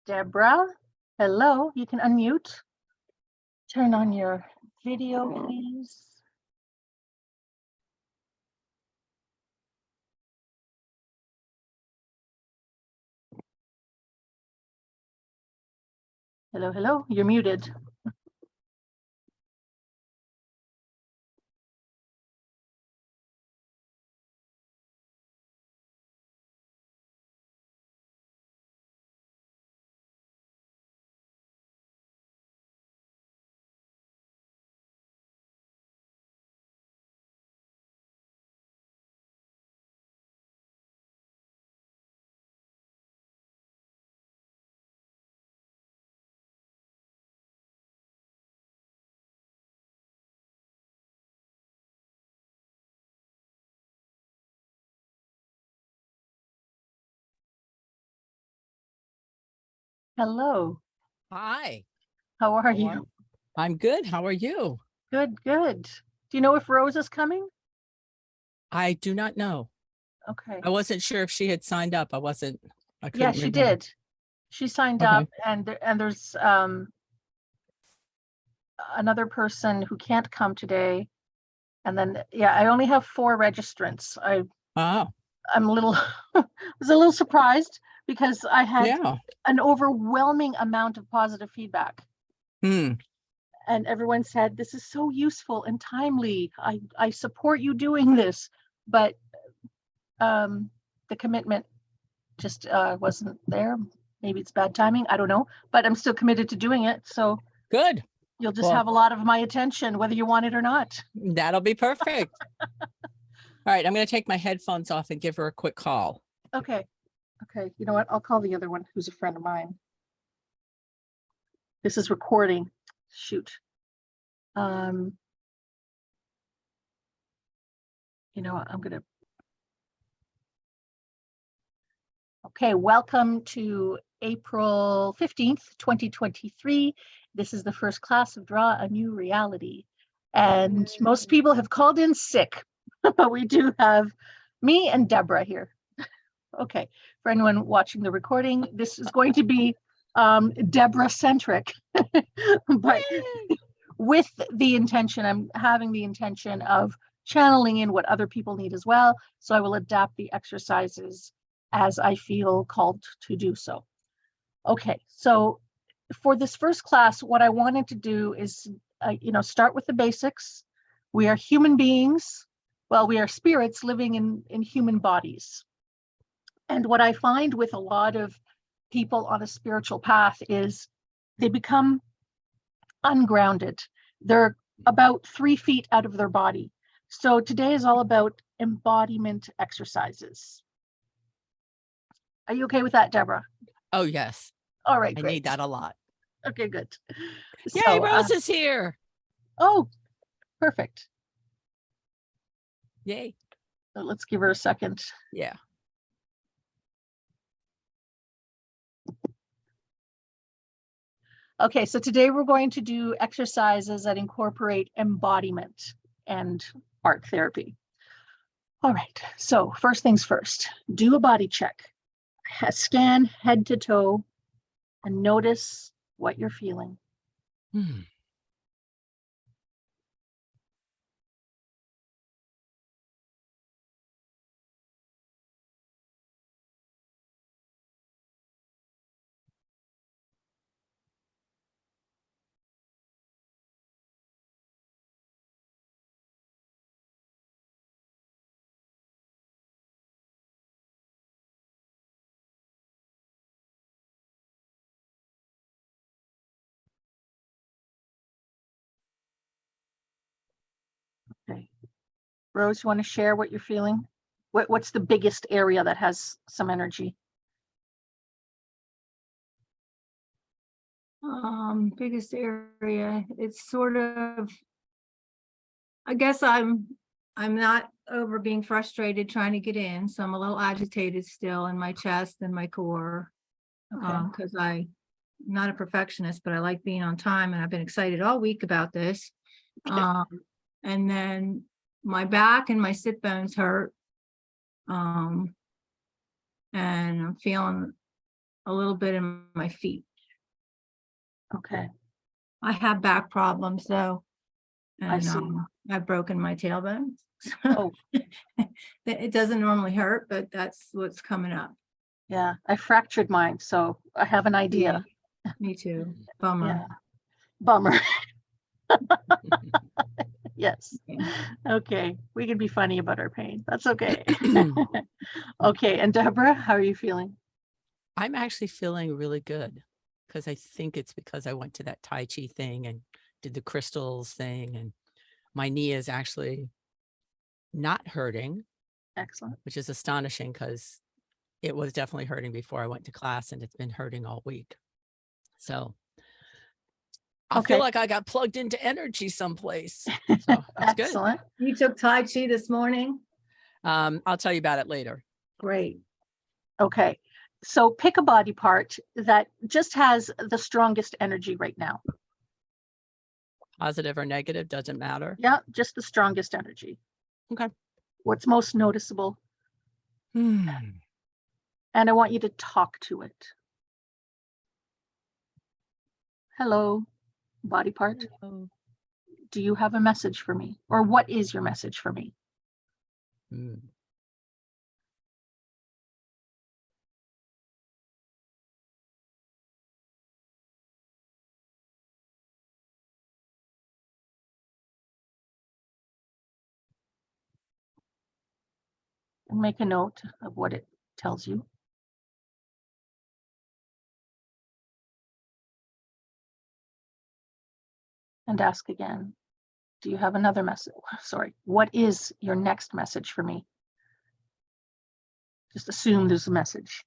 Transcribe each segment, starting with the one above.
Deborah, hello. You can unmute. Turn on your video, please. Hello, hello. You're muted. Hello. Hi. How are How you? I'm good. How are you? Good, good. Do you know if Rose is coming? I do not know. Okay. I wasn't sure if she had signed up. I Yeah, couldn't she remember. did. She signed Okay. up, and there's another person who can't come today. And then, yeah, I only have 4 registrants. Oh, I'm a little was a little surprised because I had yeah. an overwhelming amount of positive feedback. Hmm. And everyone said, this is so useful and timely. I support you doing this. But the commitment just wasn't there. Maybe it's bad timing. I don't know. But I'm still committed to doing it. So Good. you'll just Well, have a lot of my attention, whether you want it or not. that'll be perfect. All right. I'm going to take my headphones off and give her a quick call. Okay. Okay. You know what? I'll call the other one who's a friend of mine. This is recording. Shoot. You know what? I'm going to. Okay. Welcome to April 15th, 2023. This is the first class of Draw a New Reality. And most people have called in sick, but we do have me and Deborah here. Okay. For anyone watching the recording, this is going to be Deborah-centric, but with the intention, I'm having the intention of channeling in what other people need as well. So I will adapt the exercises as I feel called to do so. Okay, so for this first class, what I wanted to do is, start with the basics. We are human beings. Well, we are spirits living in human bodies. And what I find with a lot of people on a spiritual path is they become ungrounded. They're about 3 feet out of their body. So today is all about embodiment exercises. Are you okay with that, Deborah? Oh, yes. All right, I great. need that a lot. Okay, good. Yay, So, Rose is here. oh, perfect. Yay. So let's give her a second. Yeah. Okay, so today we're going to do exercises that incorporate embodiment and art therapy. All right, so first things first, do a body check. Scan head to toe and notice what you're feeling. Hmm. Okay. Rose, you want to share what you're feeling? What's the biggest area that has some energy? Biggest area, it's sort of, I guess I'm not over being frustrated trying to get in, so I'm a little agitated still in my chest and my core. Okay. Because I'm not a perfectionist, but I like being on time, and I've been excited all week about this. And then my back and my sit bones hurt. And I'm feeling a little bit in my feet. Okay, I have back problems though. I And see. I've broken my tailbone. Oh, It doesn't normally hurt, but that's what's coming up. yeah, I fractured mine, so I have an idea. Me too. Bummer. Yeah, bummer. Yes. Okay. Okay, we can be funny about our pain. That's okay. Okay, and Deborah, how are you feeling? I'm actually feeling really good because I think it's because I went to that Tai Chi thing and did the crystals thing, and my knee is actually not hurting, Excellent. which is astonishing because it was definitely hurting before I went to class and it's been hurting all week. So I feel Okay, like I got plugged into energy someplace. So that's good. excellent. You took Tai Chi this morning? I'll tell you about it later. Great. Okay, so pick a body part that just has the strongest energy right now. Positive or negative, doesn't matter. Yeah, just the strongest energy. Okay. What's most noticeable? And I want you to talk to it. Hello, body part. Oh. Do you have a message for me? Or what is your message for me? Mm. And make a note of what it tells you. And ask again. Do you have another message? Sorry, what is your next message for me? Just assume there's a message.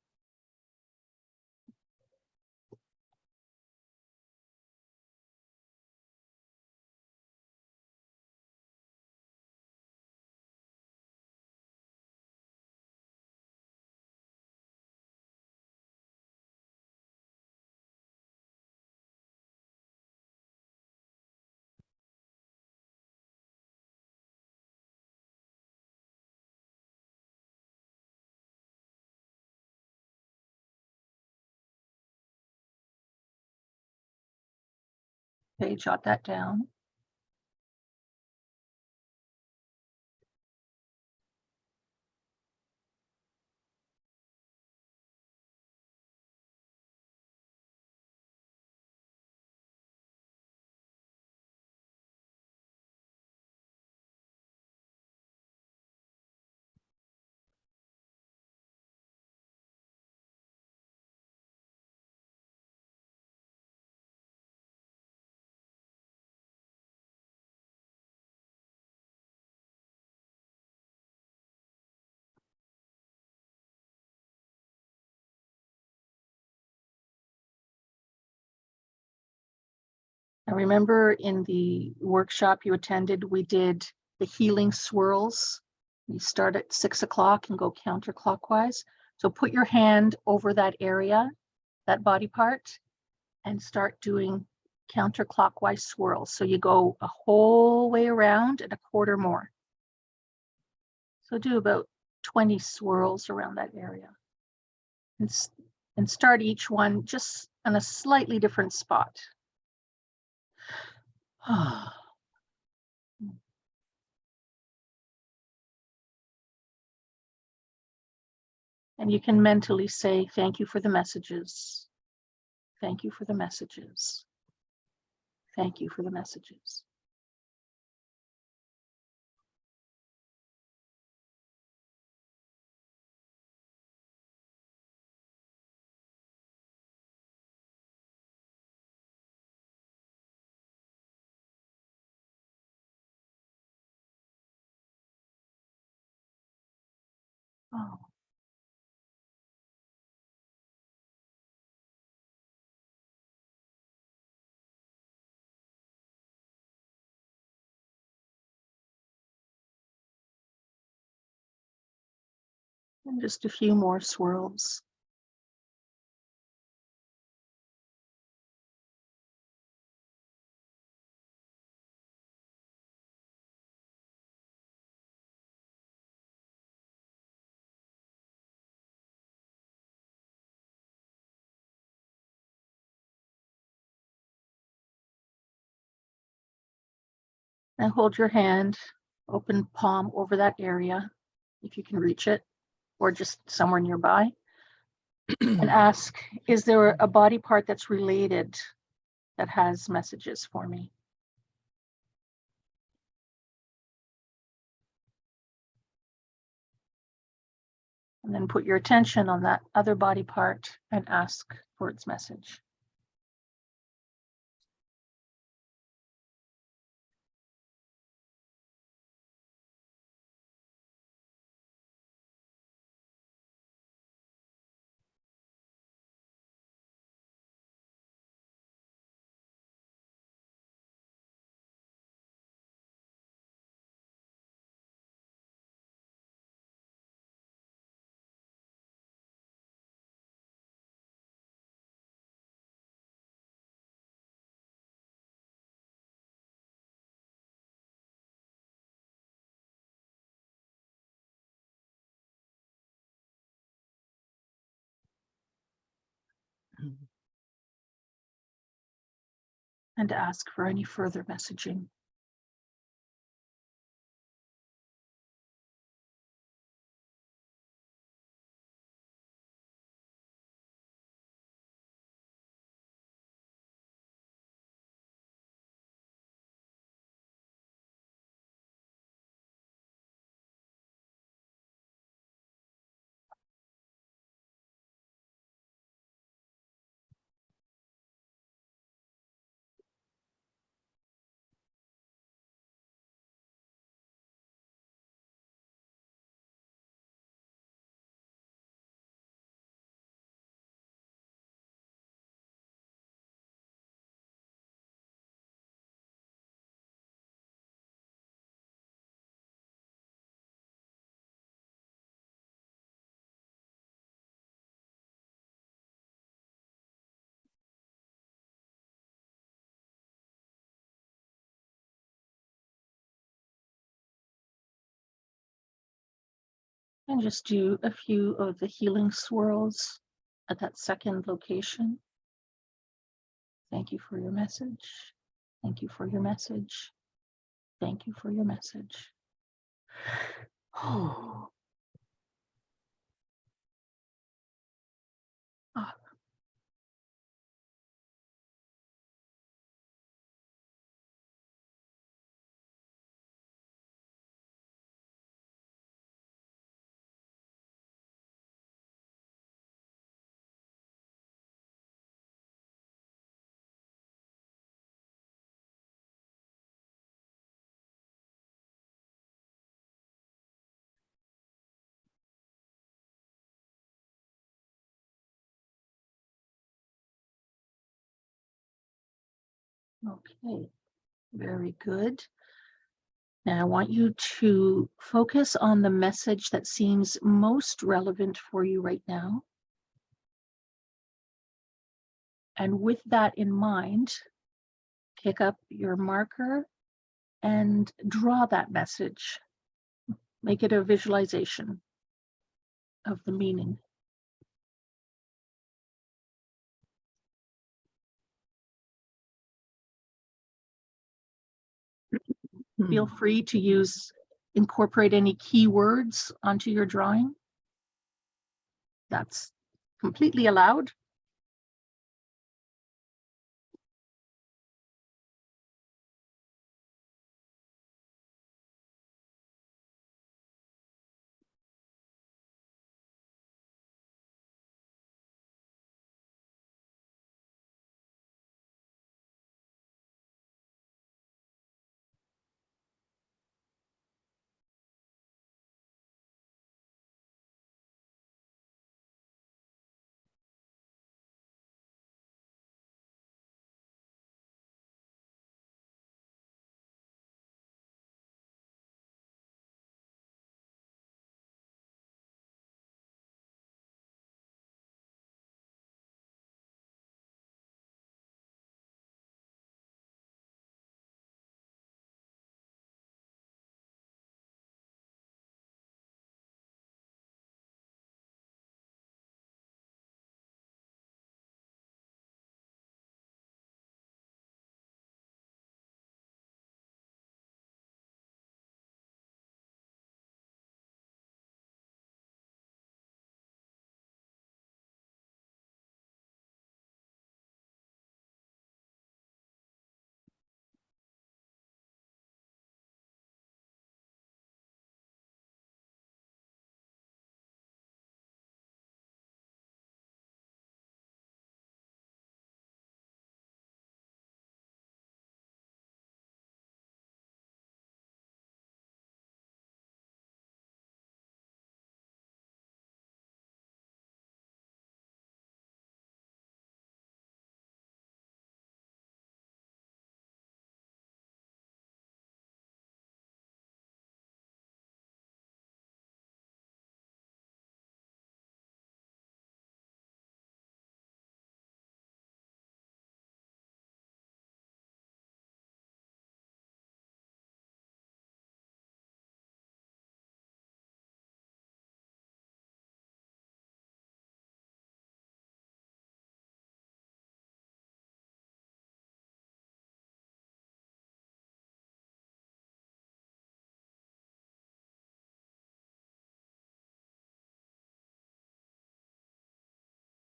Okay, jot that down. I remember in the workshop you attended, we did the healing swirls. We start at 6 o'clock and go counterclockwise. So put your hand over that area, that body part, and start doing counterclockwise swirls. So you go a whole way around and a quarter more. So do about 20 swirls around that area. And start each one just on a slightly different spot. And you can mentally say, thank you for the messages. Thank you for the messages. Thank you for the messages. Oh. And just a few more swirls. And hold your hand, open palm over that area, if you can reach it, or just somewhere nearby. And ask, is there a body part that's related that has messages for me? And then put your attention on that other body part and ask for its message. And ask for any further messaging. And just do a few of the healing swirls at that second location. Thank you for your message. Thank you for your message. Thank you for your message. Oh. Ah. Okay, very good. Now I want you to focus on the message that seems most relevant for you right now. And with that in mind, pick up your marker and draw that message. Make it a visualization of the meaning. Feel free to incorporate any keywords onto your drawing. That's completely allowed.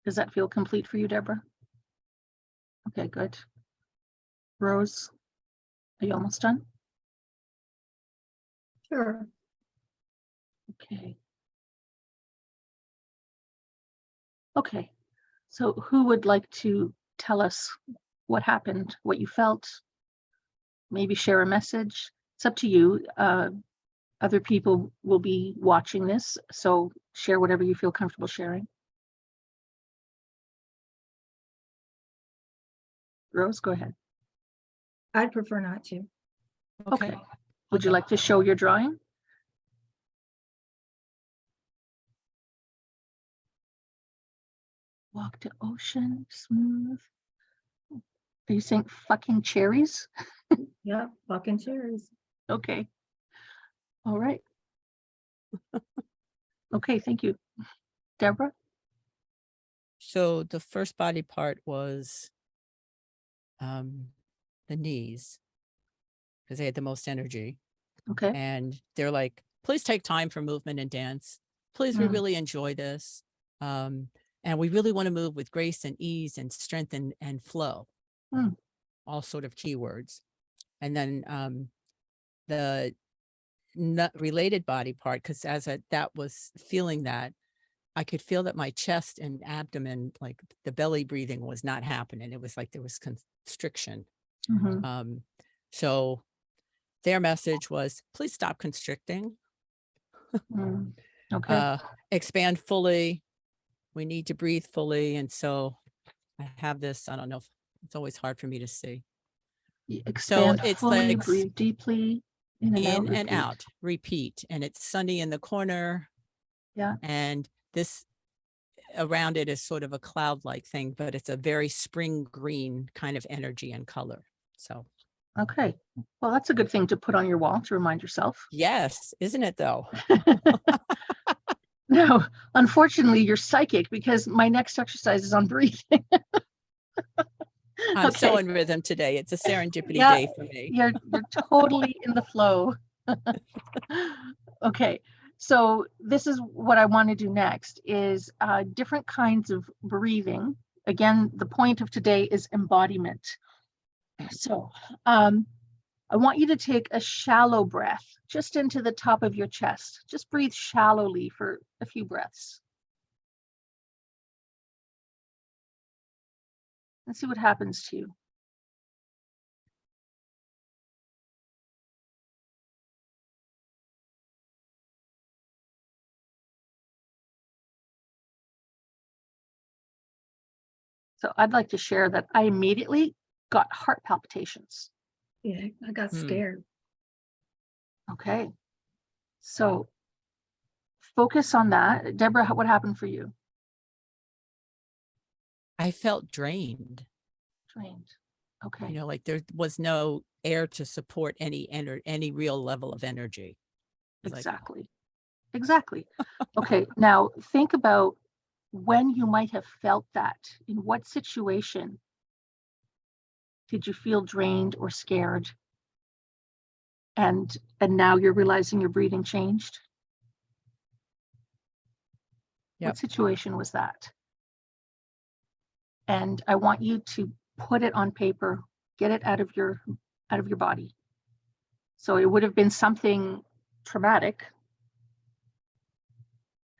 Does that feel complete for you, Deborah? Okay, good. Rose, are you almost done? Sure. Okay. Okay, so who would like to tell us what happened, what you felt? Maybe share a message. It's up to you. Other people will be watching this, so share whatever you feel comfortable sharing. Rose, go ahead. I'd prefer not to. Okay. Okay. Would you Okay. like to show your drawing? Walk to ocean, smooth. Are you saying fucking cherries? Yep, fucking cherries. Okay. All right. Okay, thank you. Deborah? So the first body part was the knees, because they had the most energy. Okay. And they're like, please take time for movement and dance. Please, we Mm. really enjoy this. And we really want to move with grace and ease and strength and flow. Mm. All sort of keywords. And then the related body part, because that was feeling that, I could feel that my chest and abdomen, like the belly breathing was not happening. It was like there was constriction. Mhm. So their message was, please stop constricting, Mm. Okay. expand fully. We need to breathe fully. And so I have this, I don't know, it's always hard for me to see. Expand it's fully, like breathe deeply, in and out, in and repeat. out, repeat. And it's sunny in the corner. Yeah. And this around it is sort of a cloud-like thing, but it's a very spring green kind of energy and color. So Okay. Well, that's a good thing to put on your wall to remind yourself. yes, isn't it though? No, unfortunately, you're psychic because my next exercise is on breathing. I'm so Okay. in rhythm today. It's a serendipity Yeah, day for me. you're totally in the flow. Okay. So this is what I want to do next is different kinds of breathing. Again, the point of today is embodiment. So I want you to take a shallow breath just into the top of your chest. Just breathe shallowly for a few breaths. And see what happens to you. So I'd like to share that I immediately got heart palpitations. Yeah, I got Hmm. scared. Okay. So focus on that. Deborah, what happened for you? I felt drained. Drained. Okay. Like there was no air to support any real level of energy. Exactly. Exactly. Okay. Now think about when you might have felt that. In what situation did you feel drained or scared? And now you're realizing your breathing changed? Yep. What situation was that? And I want you to put it on paper, get it out of your body. So it would have been something traumatic.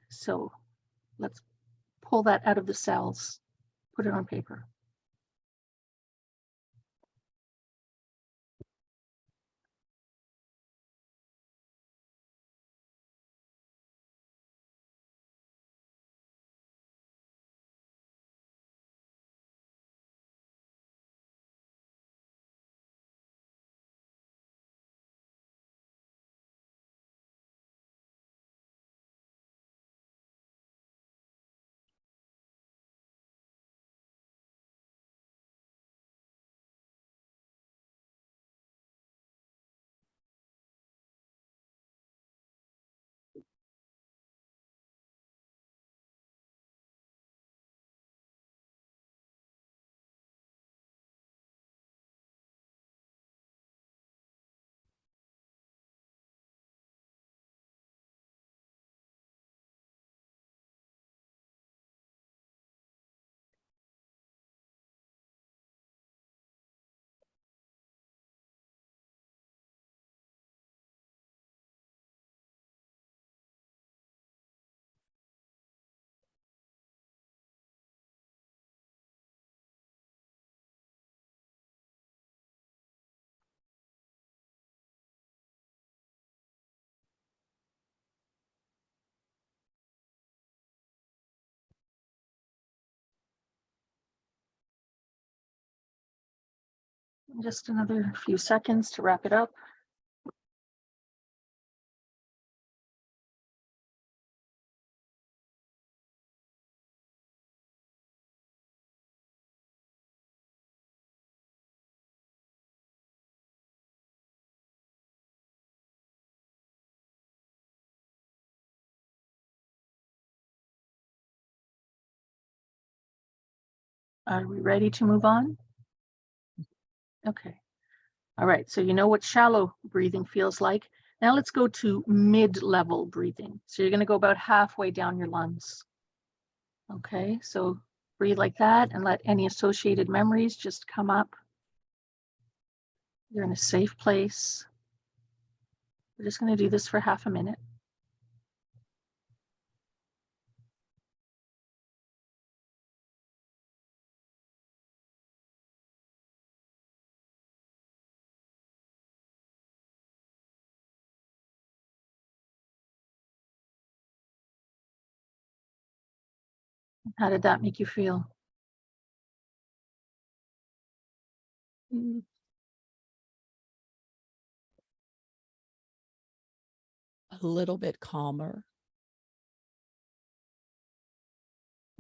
So let's pull that out of the cells, put it on paper. Just another few seconds to wrap it up. Are we ready to move on? Okay. All right. So you know what shallow breathing feels like. Now let's go to mid-level breathing. So you're going to go about halfway down your lungs. Okay. So breathe like that and let any associated memories just come up. You're in a safe place. We're just going to do this for half a minute. How did that make you feel? Mm. A little bit calmer,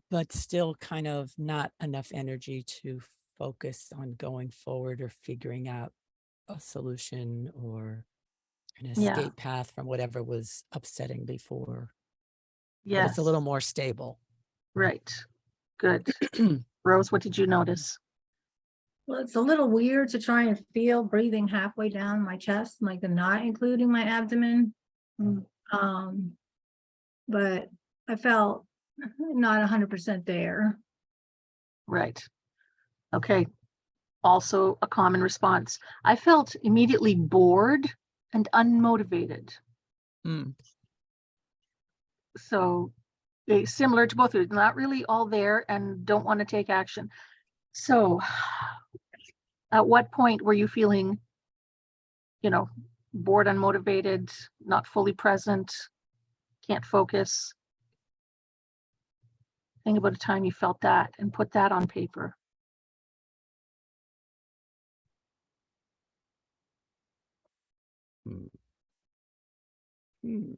but still kind of not enough energy to focus on going forward or figuring out a solution or an Yeah. escape path from whatever was upsetting before. But Yes. it's a little more stable. Right. Good. Rose, what did you notice? Well, it's a little weird to try and feel breathing halfway down my chest, like I'm not including my abdomen. Mm. But I felt not 100% there. Right. Okay. Also a common response. I felt immediately bored and unmotivated. Mm. So similar to both of you, not really all there and don't want to take action. So at what point were you feeling, bored, unmotivated, not fully present, can't focus? Think about a time you felt that and put that on paper. Mm. Mm.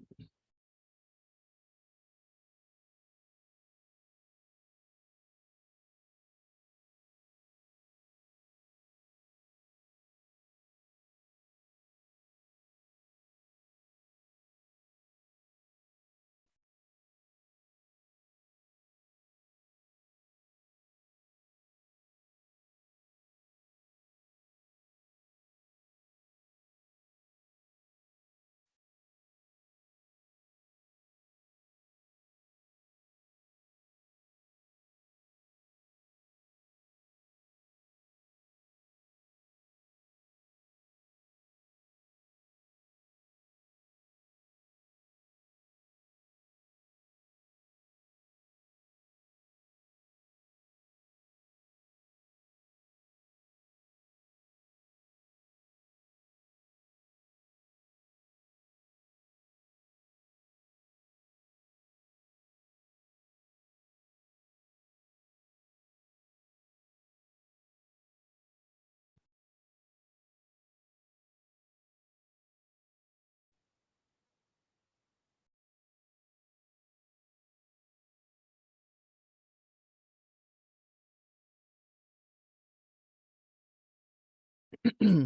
Okay.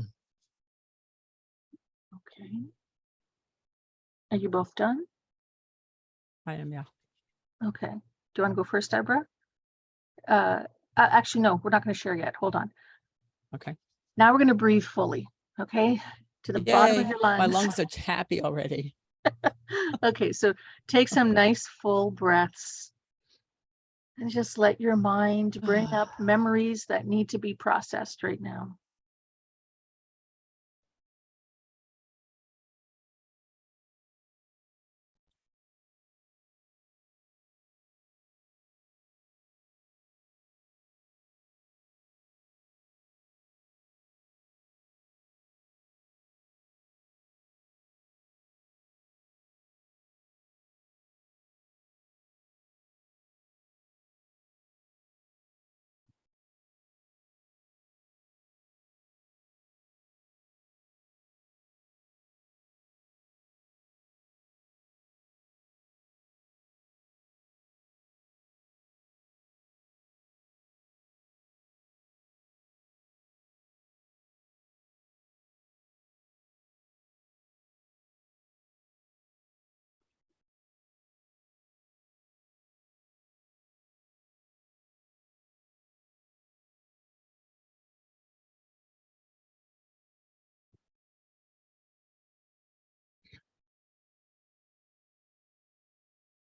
Are you both done? I am, yeah. Okay. Do you want to go first, Deborah? Actually, no, we're not going to share yet. Hold on. Okay. Now we're going to breathe fully. Okay. To the bottom of Yay. your lungs. My lungs are happy already. Okay. So take some nice full breaths and just let your mind bring up memories that need to be processed right now.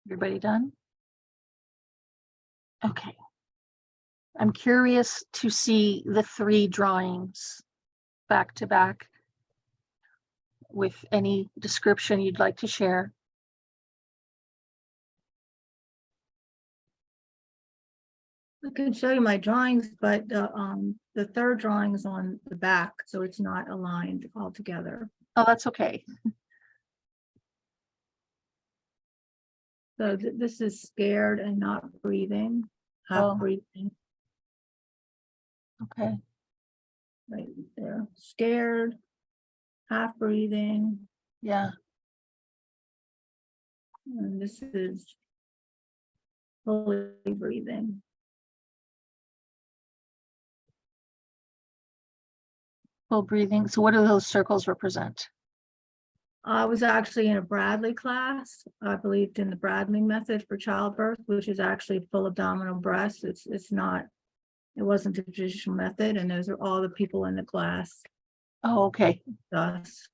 Everybody done? Okay. I'm curious to see the 3 drawings back to back with any description you'd like to share. I can show you my drawings, but the third drawing is on the back, so it's not aligned all together. Oh, that's okay. So this is scared and not breathing, half Oh. breathing Okay. right there. Scared, half breathing, Yeah. and this is fully breathing. Full breathing. So what do those circles represent? I was actually in a Bradley class. I believed in the Bradley method for childbirth, which is actually full abdominal breaths. It's not, it wasn't a traditional method, and those are all the people in the class. Oh, okay. Thus,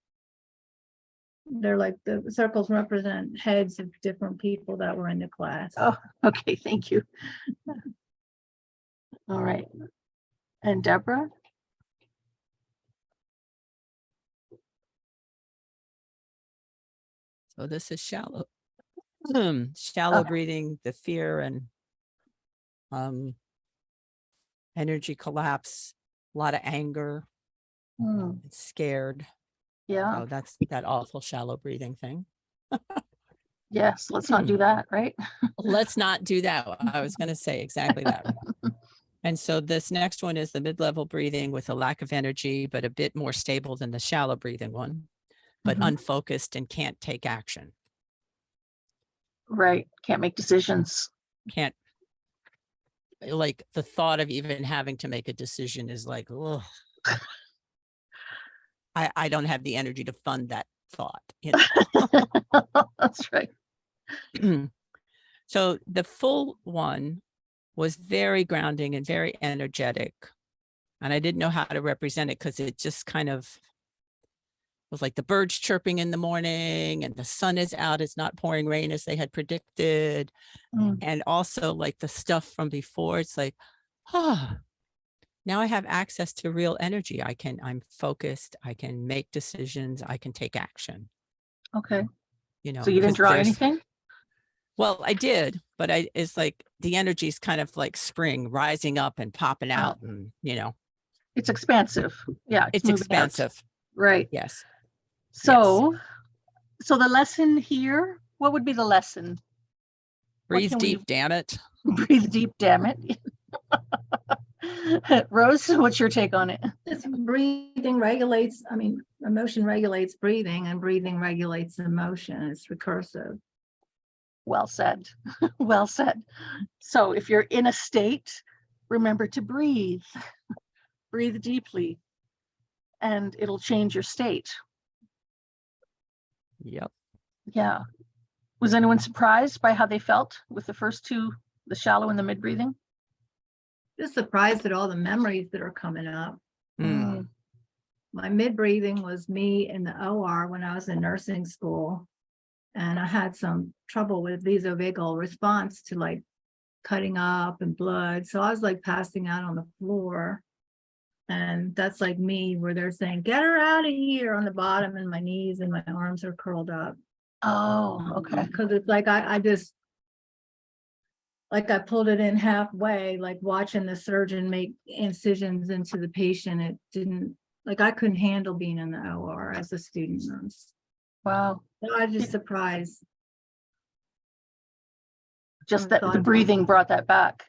they're like the circles represent heads of different people that were in the class. Oh, okay. Thank you. All right. And Deborah? So this is shallow, shallow Okay. breathing, the fear and energy collapse, a lot of anger, Hmm. scared. Yeah. So that's that awful shallow breathing thing. Yes. Let's not do that, right? Let's not do that. I was going to say exactly that. And so this next one is the mid-level breathing with a lack of energy, but a bit more stable than the shallow breathing one, but Mhm. unfocused and can't take action. Right. Can't make decisions. Can't, like the thought of even having to make a decision is like, ugh. I don't have the energy to fund that thought, you know? That's right. So the full one was very grounding and very energetic. And I didn't know how to represent it because it just kind of was like the birds chirping in the morning and the sun is out, it's not pouring rain as they had predicted. Mm. And also like the stuff from before, it's like, oh, now I have access to real energy. I'm focused, I can make decisions, I can take action, Okay. you know, So you didn't 'cause draw anything? well, I did, but it's like the energy is kind of like spring rising up and popping out, and you know, It's expansive. Yeah. it's moving out. expansive. Right. Yes. So, so the lesson here, what would be the lesson? Breathe can we- deep, damn it. Breathe deep, damn it. Rose, what's your take on it? This breathing regulates, I mean, emotion regulates breathing, and breathing regulates emotion. It's recursive. Well said. Well said. So if you're in a state, remember to breathe. Breathe deeply, and it'll change your state. Yep. Yeah. Was anyone surprised by how they felt with the first 2, the shallow and the mid breathing? Just surprised at all the memories that are coming up. Mm. My mid breathing was me in the OR when I was in nursing school. And I had some trouble with vasovagal response to like cutting up and blood. So I was like passing out on the floor. And that's like me, where they're saying, get her out of here on the bottom, and my knees and my arms are curled up. Oh, okay. Because it's like I just, like I pulled it in halfway, like watching the surgeon make incisions into the patient. It didn't, like I couldn't handle being in the OR as a student nurse. Wow. So I was just surprised. Just that the thought- breathing brought that back.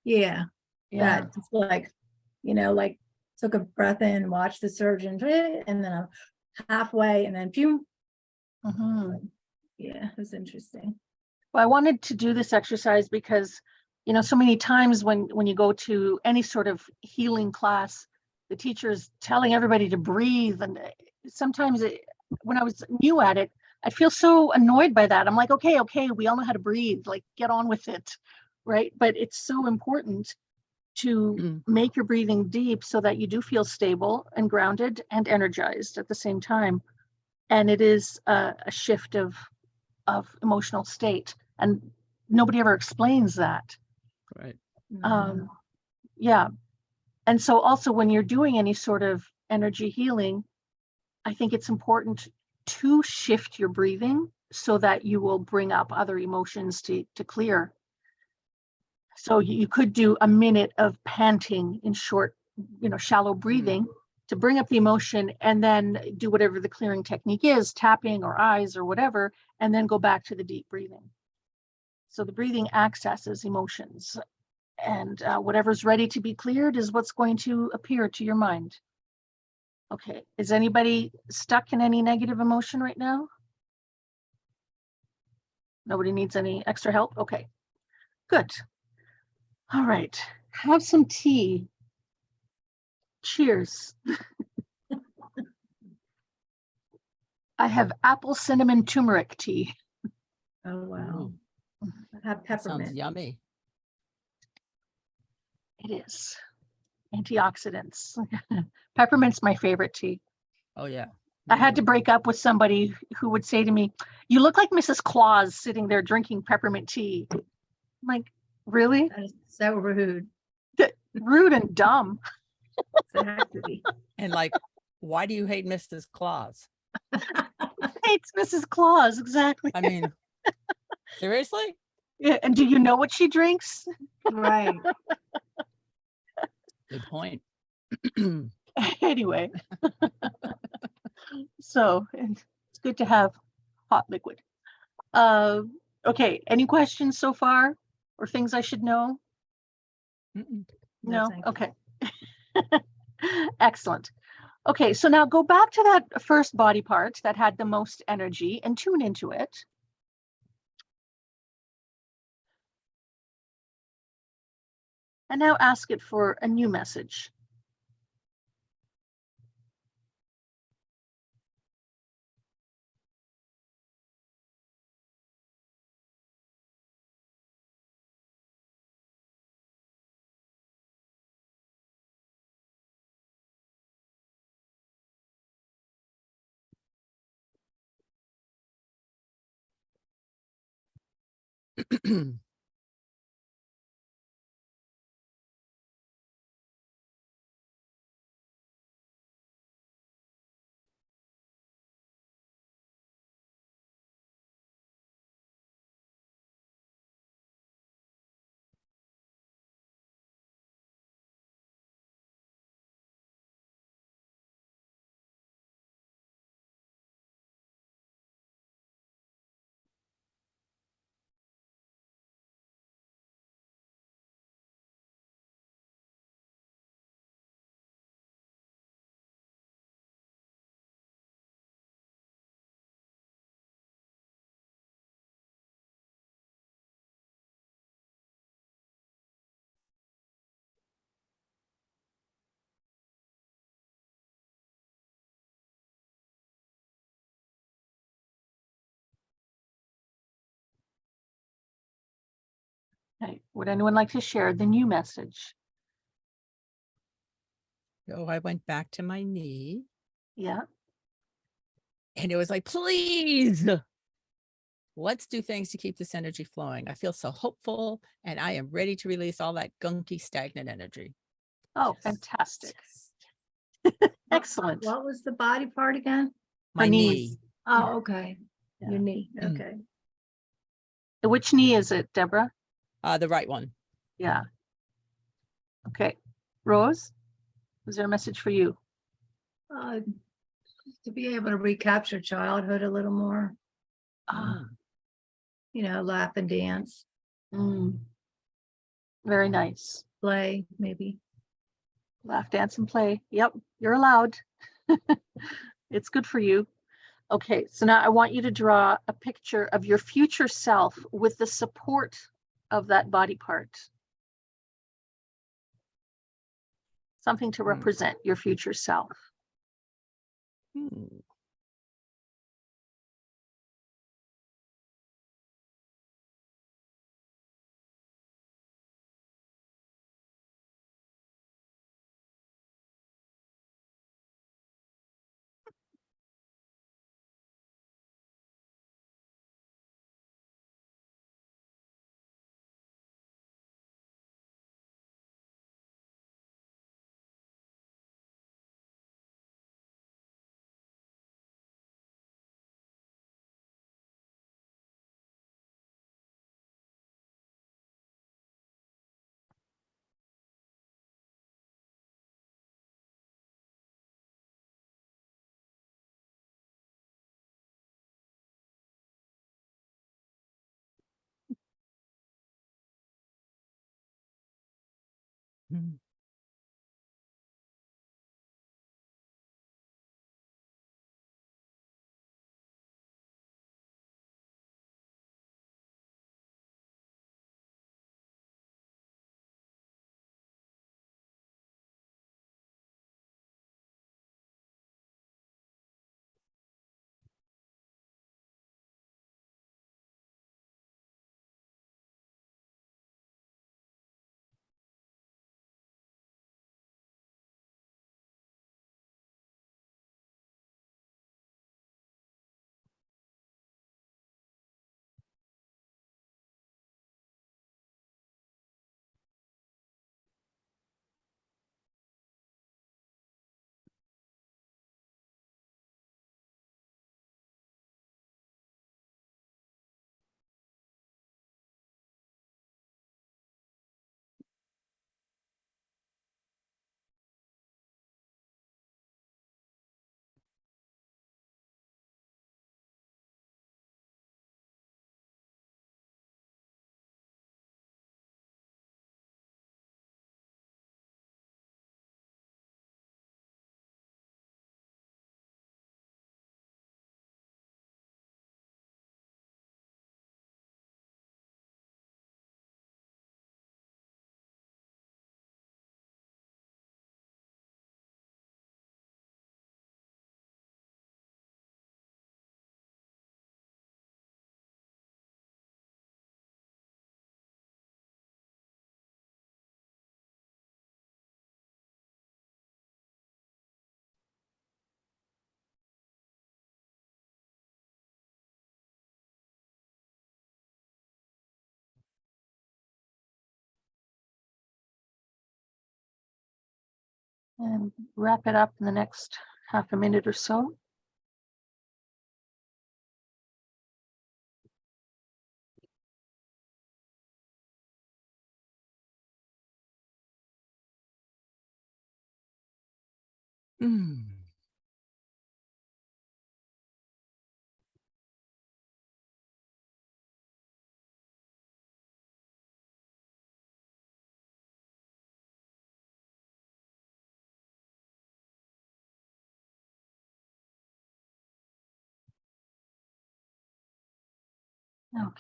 Yeah, Yeah. that just like, you know, like took a breath in, watched the surgeon, and then I'm halfway, and then pew. Mhm. Yeah, it was interesting. Well, I wanted to do this exercise because, you know, so many times when you go to any sort of healing class, the teacher is telling everybody to breathe. And sometimes when I was new at it, I feel so annoyed by that. I'm like, okay, we all know how to breathe, like get on with it, right? But it's so important to make your breathing deep so that you do feel stable and grounded and energized at the same time. And it is a shift of emotional state. And nobody ever explains that. Right. Yeah. And so also when you're doing any sort of energy healing, I think it's important to shift your breathing so that you will bring up other emotions to clear. So you could do a minute of panting in short, shallow breathing to bring up the emotion, and then do whatever the clearing technique is, tapping or eyes or whatever, and then go back to the deep breathing. So the breathing accesses emotions, and whatever's ready to be cleared is what's going to appear to your mind. Okay, is anybody stuck in any negative emotion right now? Nobody needs any extra help? Okay, good. All right, have some tea. Cheers. I have apple cinnamon turmeric tea. Oh, wow. Ooh, I have that sounds peppermint. yummy. It is. Antioxidants. Peppermint's my favorite tea. Oh yeah. I had to break up with somebody who would say to me, "You look like Mrs. Claus sitting there drinking peppermint tea." I'm like, really? That is so rude. Rude and dumb. Exactly. And like, why do you hate Mrs. Claus? Hates Mrs. Claus, exactly. I mean, seriously? Yeah, and do you know what she drinks? Right. Good point. Anyway, so it's good to have hot liquid. Okay, any questions so far or things I should know? Mm-mm. No? thank you. Okay. Excellent. Okay, so now go back to that first body part that had the most energy and tune into it. And now ask it for a new message. Okay. Would anyone like to share the new message? So I went back to my knee Yeah. and it was like, please, let's do things to keep this energy flowing. I feel so hopeful and I am ready to release all that gunky, stagnant energy. Oh, Yes. fantastic. What- Excellent. What was the body part again? My knees. knee. Oh, okay. Yeah. Your knee. Mm. Okay. Which knee is it, Deborah? The right one. Yeah. Okay. Rose, was there a message for you? To be able to recapture childhood a little more, Ah, laugh and dance, mm, very nice. play, maybe. Laugh, dance, and play. Yep, you're allowed. It's good for you. Okay, so now I want you to draw a picture of your future self with the support of that body part. Something to represent your future self. Hmm. Mm. And wrap it up in the next half a minute or so. Mm.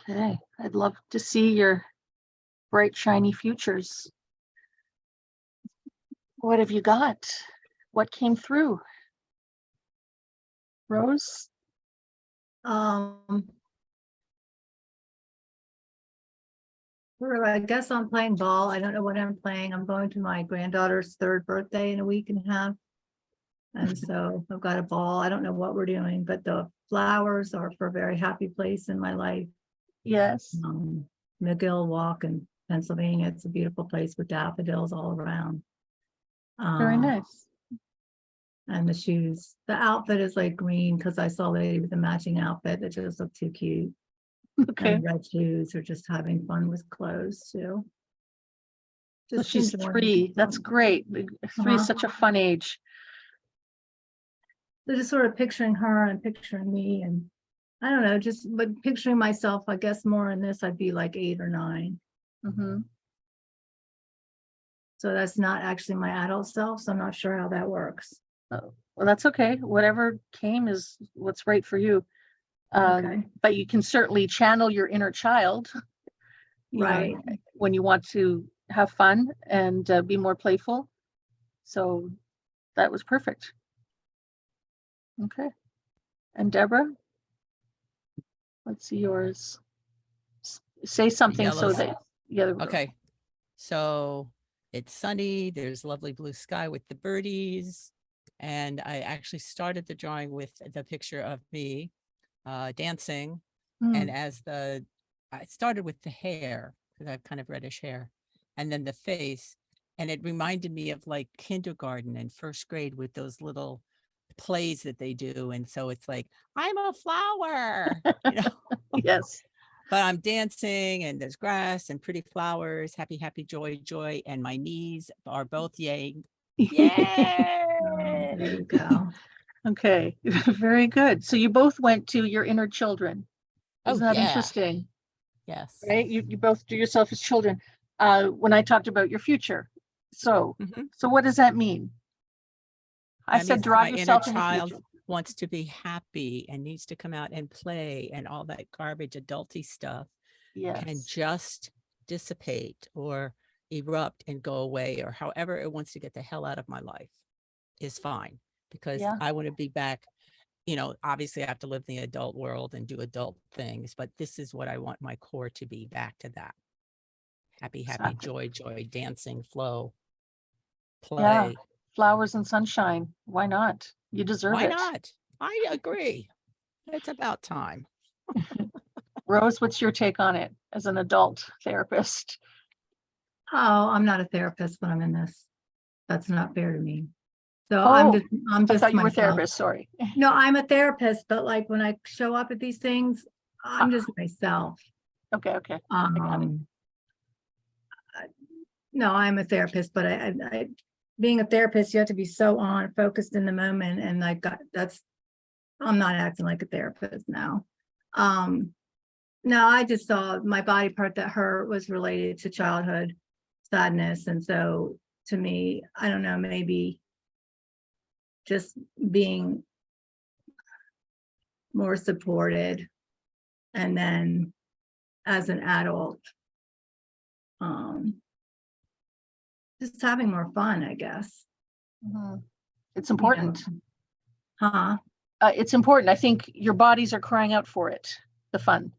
Okay, I'd love to see your bright, shiny futures. What have you got? What came through? Rose? Um, I guess I'm playing ball. I don't know what I'm playing. I'm going to my granddaughter's 3rd birthday in a week and a half. And so I've got a ball. I don't know what we're doing, but the flowers are for a very happy place in my life. Yes. McGill Walk in Pennsylvania. It's a beautiful place with daffodils all around. Very nice. And the shoes, the outfit is like green because I saw a lady with a matching outfit that just looked too cute. Okay. And red shoes are just having fun with clothes too. So Just she's enjoying 3. That's them. great. 3 is Uh-huh. such a fun age. So just sort of picturing her and picturing me, and I don't know, just but picturing myself, I guess more in this, I'd be like 8 or 9. Mm-hmm. So that's not actually my adult self, so I'm not sure how that works. Oh, well, that's okay. Whatever came is what's right for you. Okay. But you can certainly channel your inner child, you know, Right. when you want to have fun and be more playful. So that was perfect. Okay. And Deborah, let's see yours. Say something so yellows. that, yeah. There we go. Okay. So it's sunny. There's lovely blue sky with the birdies. And I actually started the drawing with the picture of me dancing. And Mm, I started with the hair because I have kind of reddish hair, and then the face. And it reminded me of like kindergarten and 1st grade with those little plays that they do. And so it's like, I'm a flower, you know. yes. But I'm dancing and there's grass and pretty flowers, happy, happy, joy, joy. And my knees are both yay. There Yay. you go. Okay. Very good. So you both went to your inner children. Oh, Isn't that yeah. interesting? Yes. Right? You both do yourself as children. When I talked about your future. So, Mhm. so what does that mean? I That said, means that draw my inner yourself in the child future. wants to be happy and needs to come out and play, and all that garbage adulty stuff can Yes. just dissipate or erupt and go away, or however it wants to get the hell out of my life is fine, because Yeah. I want to be back. Obviously I have to live in the adult world and do adult things, but this is what I want my core to be, back to that. Happy, Exactly. joy, dancing, flow, Yeah. play. Flowers and sunshine. Why not? You deserve Why it. not? I agree. It's about time. Rose, what's your take on it as an adult therapist? Oh, I'm not a therapist when I'm in this. That's not fair to me. So Oh, I'm I just thought you were a myself. therapist. Sorry. No, I'm a therapist, but like when I show up at these things, I'm just myself. Okay. Okay. got it. Um, no, I'm a therapist, but being a therapist, you have to be so on focused in the moment, and like I'm not acting like a therapist now. No, I just saw my body part that hurt was related to childhood sadness, and so to me, I don't know, maybe just being more supported, and then as an adult, just having more fun, I guess. Mhm. It's You know. important. Huh? It's important. I think your bodies are crying out for it. The fun.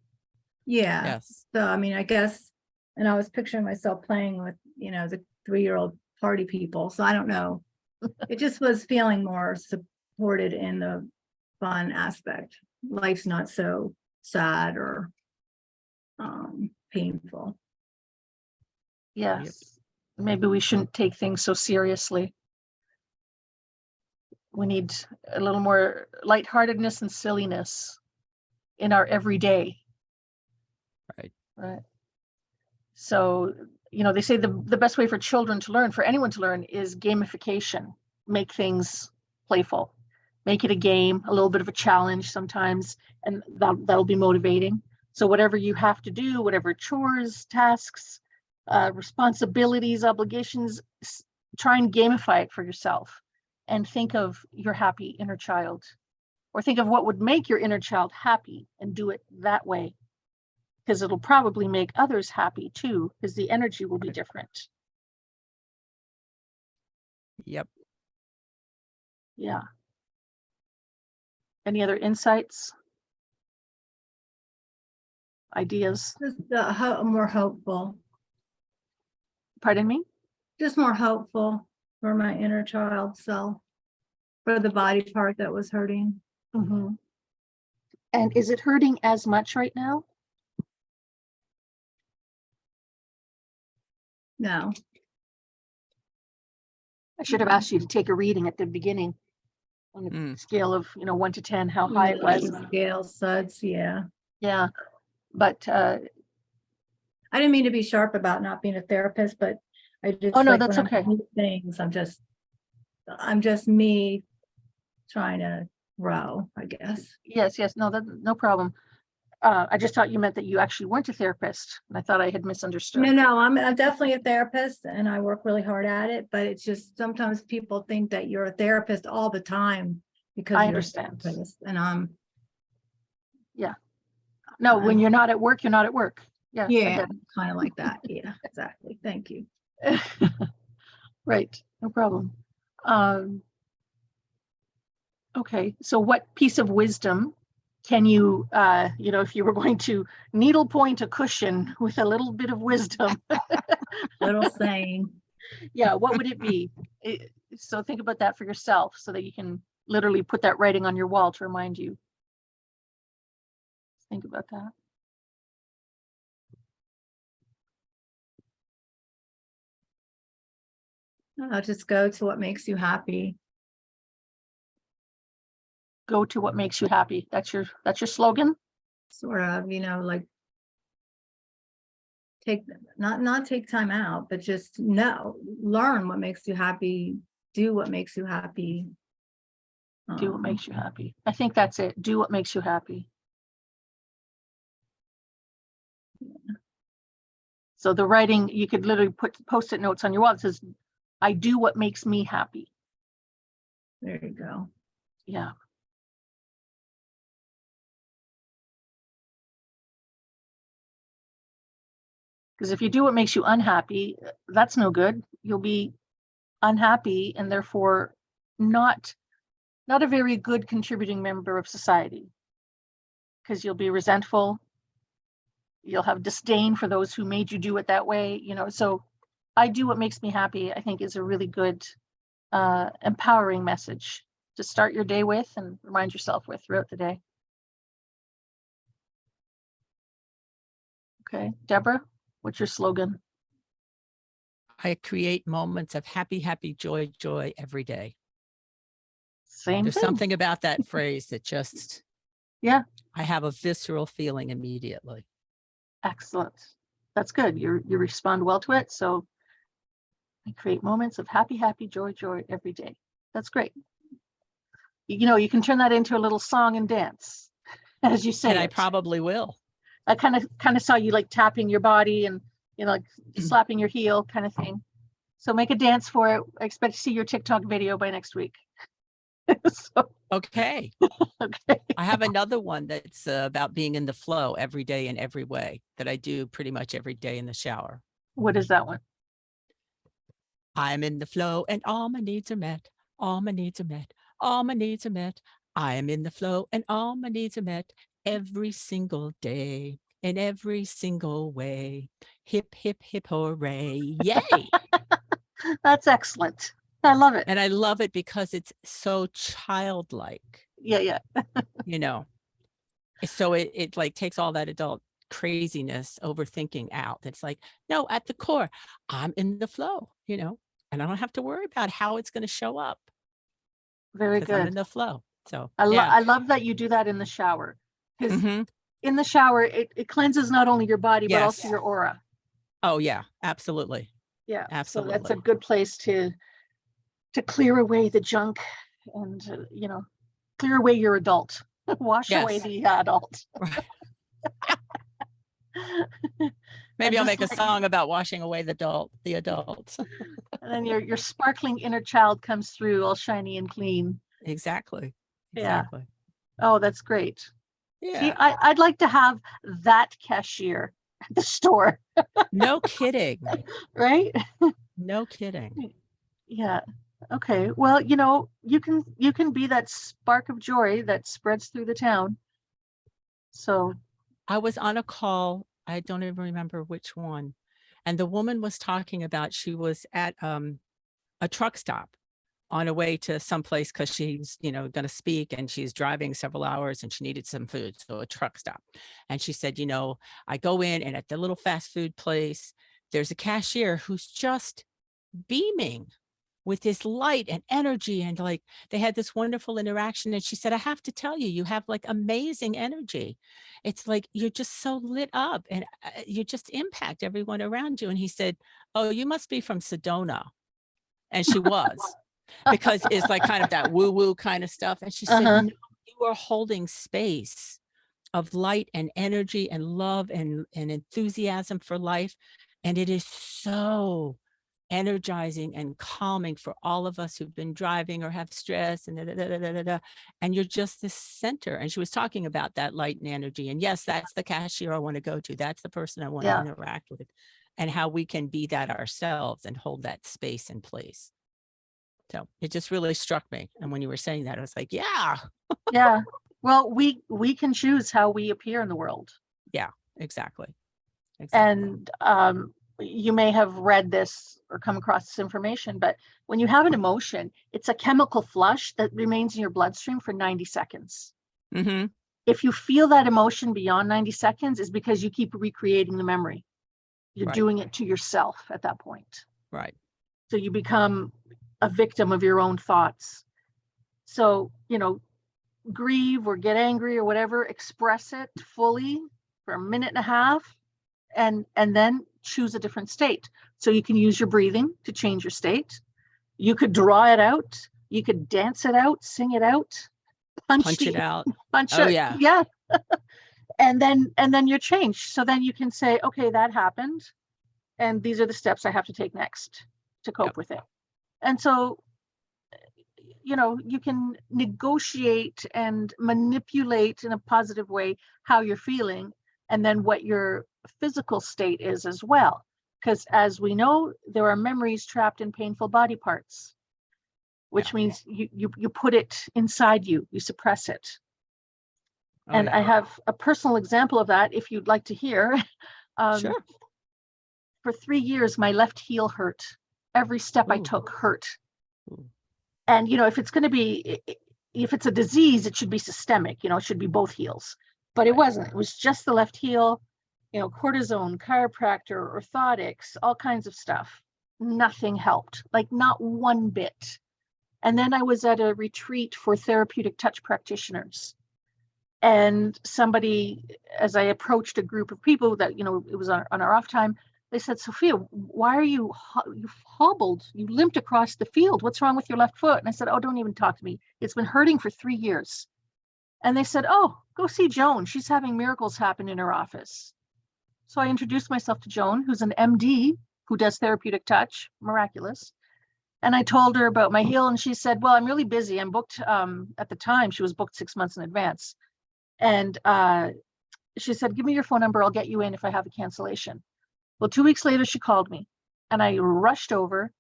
Yeah. Yes. So I mean, I guess, and I was picturing myself playing with, the 3-year-old party people. So I don't know. It just was feeling more supported in the fun aspect. Life's not so sad or painful. Yes. Maybe we shouldn't take things so seriously. We need a little more lightheartedness and silliness in our everyday. Right. Right. So, they say the best way for children to learn, for anyone to learn, is gamification. Make things playful. Make it a game, a little bit of a challenge sometimes, and that'll be motivating. So whatever you have to do, whatever chores, tasks, responsibilities, obligations, try and gamify it for yourself, and think of your happy inner child, or think of what would make your inner child happy and do it that way, because it'll probably make others happy too, because the energy will be different. Yep. Yeah. Any other insights? Ideas? Just more hopeful, Pardon me? just more hopeful for my inner child self, for the body part that was hurting. Mm-hmm. And is it hurting as much right now? No. I should have asked you to take a reading at the beginning on a scale of 1 to 10, how high it was. Scale suds, yeah. Yeah, but I didn't mean to be sharp about not being a therapist, but I just oh no, like that's when okay. I'm doing things, I'm just me trying to grow, I guess. Yes, no, no problem. I just thought you meant that you actually weren't a therapist, and I thought I had misunderstood. No, I'm definitely a therapist, and I work really hard at it, but it's just sometimes people think that you're a therapist all the time because I you're understand. a therapist, and No, when you're not at work, you're not at work. Yeah, I yeah, get kind of like that. Yeah, exactly. Thank you. it. Right, no problem. Okay, so what piece of wisdom can you, if you were going to needlepoint a cushion with a little bit of wisdom, Little saying. yeah, what would it be? So think about that for yourself, so that you can literally put that writing on your wall to remind you. Think about that. I'll just go to what makes you happy. Go to what makes you happy. That's your slogan? Sort of, like not take time out, but just learn what makes you happy, do what makes you happy. Do what makes you happy. I think that's it. Do what makes you happy. So the writing, you could literally put post-it notes on your wall that says, I do what makes me happy. There you go. Yeah. Because if you do what makes you unhappy, that's no good. You'll be unhappy and therefore not a very good contributing member of society. Because you'll be resentful. You'll have disdain for those who made you do it that way. So I do what makes me happy, I think, is a really good empowering message to start your day with and remind yourself with throughout the day. Okay, Deborah, what's your slogan? I create moments of happy, happy, joy, joy every day. Same There's thing. something about that phrase that just, Yeah, I have a visceral feeling immediately. excellent. That's good. You respond well to it. So I create moments of happy, happy, joy, joy every day. That's great. You can turn that into a little song and dance as you say And it. I probably will. I kind of saw you like tapping your body and like slapping your heel kind of thing. So make a dance for it. I expect to see your TikTok video by next week. So, Okay. okay. I have another one that's about being in the flow every day in every way that I do pretty much every day in the shower. What is that one? I'm in the flow and all my needs are met. All my needs are met. All my needs are met. I am in the flow and all my needs are met every single day in every single way. Hip, hip, hip, hooray. Yay. That's excellent. I love it. And I love it because it's so childlike, Yeah. So it like takes all that adult craziness, overthinking out. It's like, no, at the core, I'm in the flow, and I don't have to worry about how it's going to show up. Very because I'm in good. the flow. So I love that you do that in the shower, because in the shower, it cleanses not only your body, but also your aura. Oh yeah, absolutely. Yeah. Absolutely. So that's a good place to clear away the junk and, clear away your adult, wash away the adult. Maybe I'll make a song about washing away the adults. And then your sparkling inner child comes through all shiny and clean. Exactly. Yeah. Oh, that's great. Yeah. See, I'd like to have that cashier at the store. No kidding. Right? No kidding. Yeah. Okay. Well, you can be that spark of joy that spreads through the town. So I was on a call, I don't even remember which one, and the woman was talking about she was at a truck stop on her way to someplace because she's, going to speak, and she's driving several hours and she needed some food. So a truck stop. And she said, I go in, and at the little fast food place, there's a cashier who's just beaming with this light and energy. And like, they had this wonderful interaction. And she said, I have to tell you, you have like amazing energy. It's like, you're just so lit up, and you just impact everyone around you. And he said, oh, you must be from Sedona. And she was, because it's like kind of that woo-woo kind of stuff. And she said, no, you are holding space of light and energy and love and enthusiasm for life. And it is so energizing and calming for all of us who've been driving or have stress and you're just the center. And she was talking about that light and energy. And yes, that's the cashier I want to go to. That's the person I want to interact with, and how we can be that ourselves and hold that space and place. So it just really struck me. And when you were saying that, I was like, yeah. Yeah. Well, we can choose how we appear in the world. Yeah, exactly. And you may have read this or come across this information, but when you have an emotion, it's a chemical flush that remains in your bloodstream for 90 seconds. If you feel that emotion beyond 90 seconds, is because you keep recreating the memory. You're doing it to yourself at that point. Right. So you become a victim of your own thoughts. So, grieve or get angry or whatever, express it fully for a minute and a half, and then choose a different state. So you can use your breathing to change your state. You could draw it out. You could dance it out, sing it out, punch it out. Punch it. Yeah. And then you're changed. So then you can say, okay, that happened, and these are the steps I have to take next to cope with it. And so, you know, you can negotiate and manipulate in a positive way how you're feeling, and then what your physical state is as well. Because as we know, there are memories trapped in painful body parts, which means you put it inside you, you suppress it. Oh, And yeah. I have a personal example of that if you'd like to hear. Sure. For 3 years, my left heel hurt. Every step I Ooh. took hurt. Ooh. And, you know, if it's going to be, if it's a disease, it should be systemic, you know, it should be both heels. But it Right. wasn't. It was just the left heel, you know, cortisone, chiropractor, orthotics, all kinds of stuff. Nothing helped, like not one bit. And then I was at a retreat for therapeutic touch practitioners. And somebody, as I approached a group of people that, you know, it was on our off time, they said, Sophia, why are you hobbled? You limped across the field. What's wrong with your left foot? And I said, oh, don't even talk to me. It's been hurting for 3 years. And they said, oh, go see Joan. She's having miracles happen in her office. So I introduced myself to Joan, who's an MD who does therapeutic touch, miraculous. And I told her about my heel, and she said, well, I'm really busy. I'm booked. At the time, she was booked 6 months in advance. And she said, give me your phone number. I'll get you in if I have a cancellation. Well, 2 weeks later, she called me and I rushed over,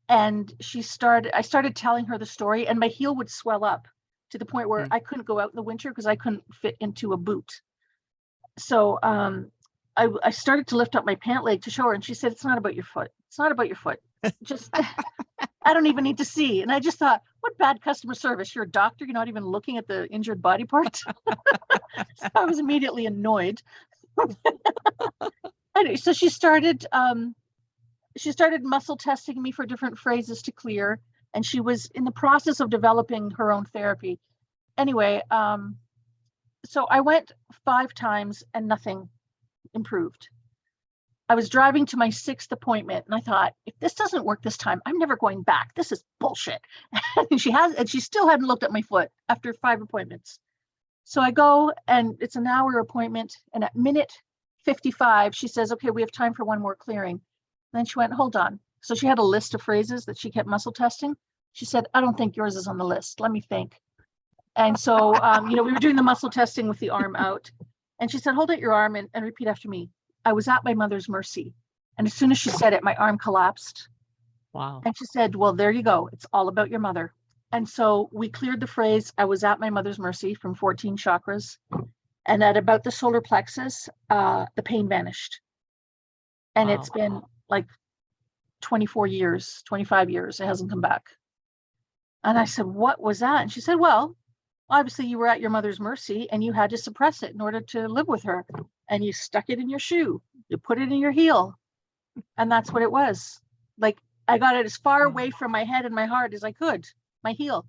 and I started telling her the story, and my heel would swell up to the point where I couldn't go out in the winter because I couldn't fit into a boot. So I started to lift up my pant leg to show her, and she said, it's not about your foot. It's not about your foot. Just, I don't even need to see. And I just thought, what bad customer service. You're a doctor. You're not even looking at the injured body part. So I was immediately annoyed. Anyway, so she started muscle testing me for different phrases to clear, and she was in the process of developing her own therapy. Anyway, so I went 5 times and nothing improved. I was driving to my 6th appointment, and I thought, if this doesn't work this time, I'm never going back. This is bullshit. And she still hadn't looked at my foot after 5 appointments. So I go, and it's an hour appointment, and at minute 55, she says, okay, we have time for one more clearing. And then she went, hold on. So she had a list of phrases that she kept muscle testing. She said, I don't think yours is on the list. Let me think. And so, you know, we were doing the muscle testing with the arm out. And she said, hold out your arm and repeat after me. I was at my mother's mercy. And as soon as she said it, my arm collapsed. Wow. And she said, well, there you go. It's all about your mother. And so we cleared the phrase, I was at my mother's mercy, from 14 chakras. And at about the solar plexus, the pain vanished. And Wow. it's been like 24 years, 25 years. It hasn't come back. And I said, what was that? And she said, well, obviously you were at your mother's mercy and you had to suppress it in order to live with her. And you stuck it in your shoe. You put it in your heel. And that's what it was. Like, I got it as far away from my head and my heart as I could, my heel.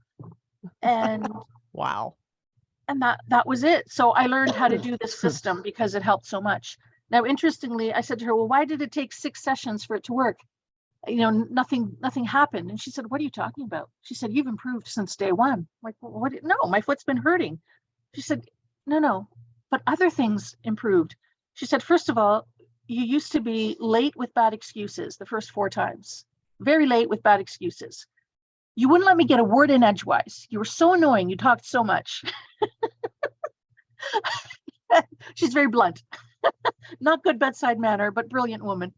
And Wow. and that was it. So I learned how to do this system because it helped so much. Now, interestingly, I said to her, well, why did it take 6 sessions for it to work? You know, nothing happened. And she said, what are you talking about? She said, you've improved since day one. I'm like, well, what? No, my foot's been hurting. She said, no, but other things improved. She said, first of all, you used to be late with bad excuses the first 4 times, very late with bad excuses. You wouldn't let me get a word in edgewise. You were so annoying. You talked so much. She's very blunt. Not good bedside manner, but brilliant woman.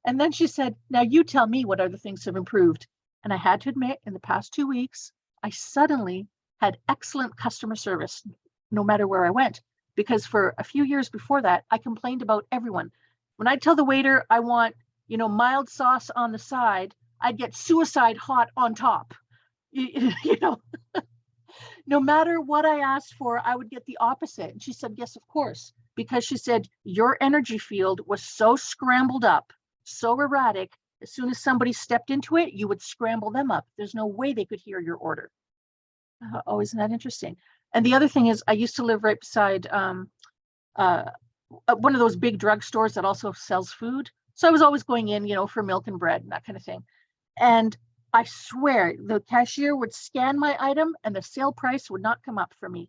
And then she said, now you tell me what other things have improved. And I had to admit, in the past 2 weeks, I suddenly had excellent customer service, no matter where I went. Because for a few years before that, I complained about everyone. When I tell the waiter I want, you know, mild sauce on the side, I'd get suicide hot on top. You know, no matter what I asked for, I would get the opposite. And she said, yes, of course, because she said, your energy field was so scrambled up, so erratic. As soon as somebody stepped into it, you would scramble them up. There's no way they could hear your order. Oh, isn't that interesting? And the other thing is, I used to live right beside one of those big drugstores that also sells food. So I was always going in, you know, for milk and bread and that kind of thing. And I swear the cashier would scan my item and the sale price would not come up for me.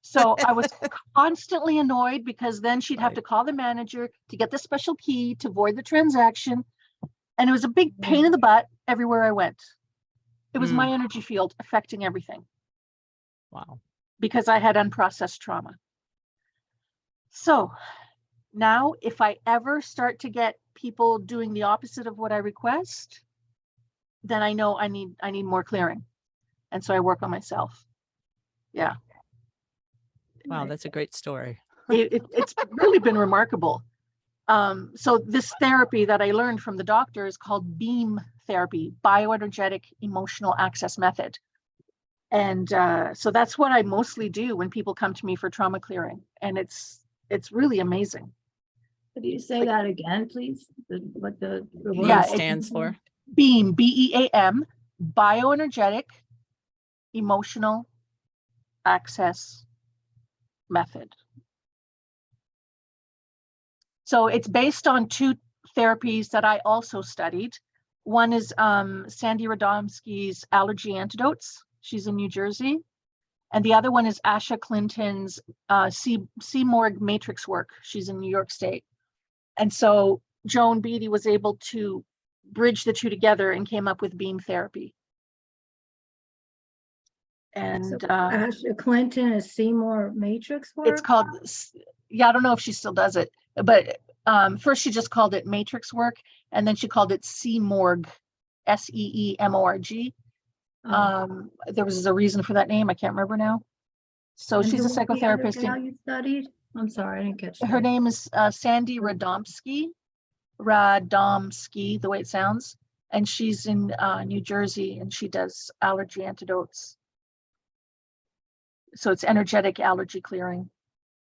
So I was constantly annoyed because then she'd have to call the manager to get the special key to void the transaction. And it was a big pain in the butt everywhere I went. It was Mm. my energy field affecting everything Wow. because I had unprocessed trauma. So now if I ever start to get people doing the opposite of what I request, then I know I need more clearing. And so I work on myself. Yeah. Wow, that's a great story. It's really been remarkable. So this therapy that I learned from the doctor is called BEAM therapy, bioenergetic emotional access method. And so that's what I mostly do when people come to me for trauma clearing. And it's really amazing. Could you say that again, please? What the word Yeah, BEAM it- stands for? BEAM, BEAM, bioenergetic emotional access method. So it's based on two therapies that I also studied. One is Sandy Radomski's allergy antidotes. She's in New Jersey. And the other one is Asha Clinton's Morg matrix work. She's in New York State. And so Joan Beatty was able to bridge the two together and came up with beam therapy. And So Asha Clinton is Seymour Matrix work? it's called, yeah, I don't know if she still does it, but first she just called it matrix work, and then she called it Morg, SEEMORG. There was a reason for that name. I can't remember now. So And she's who a was the other psychotherapist. gal you studied? I'm sorry, I didn't catch Her that. name is Sandy Radomski, the way it sounds. And she's in New Jersey, and she does allergy antidotes. So it's energetic allergy clearing.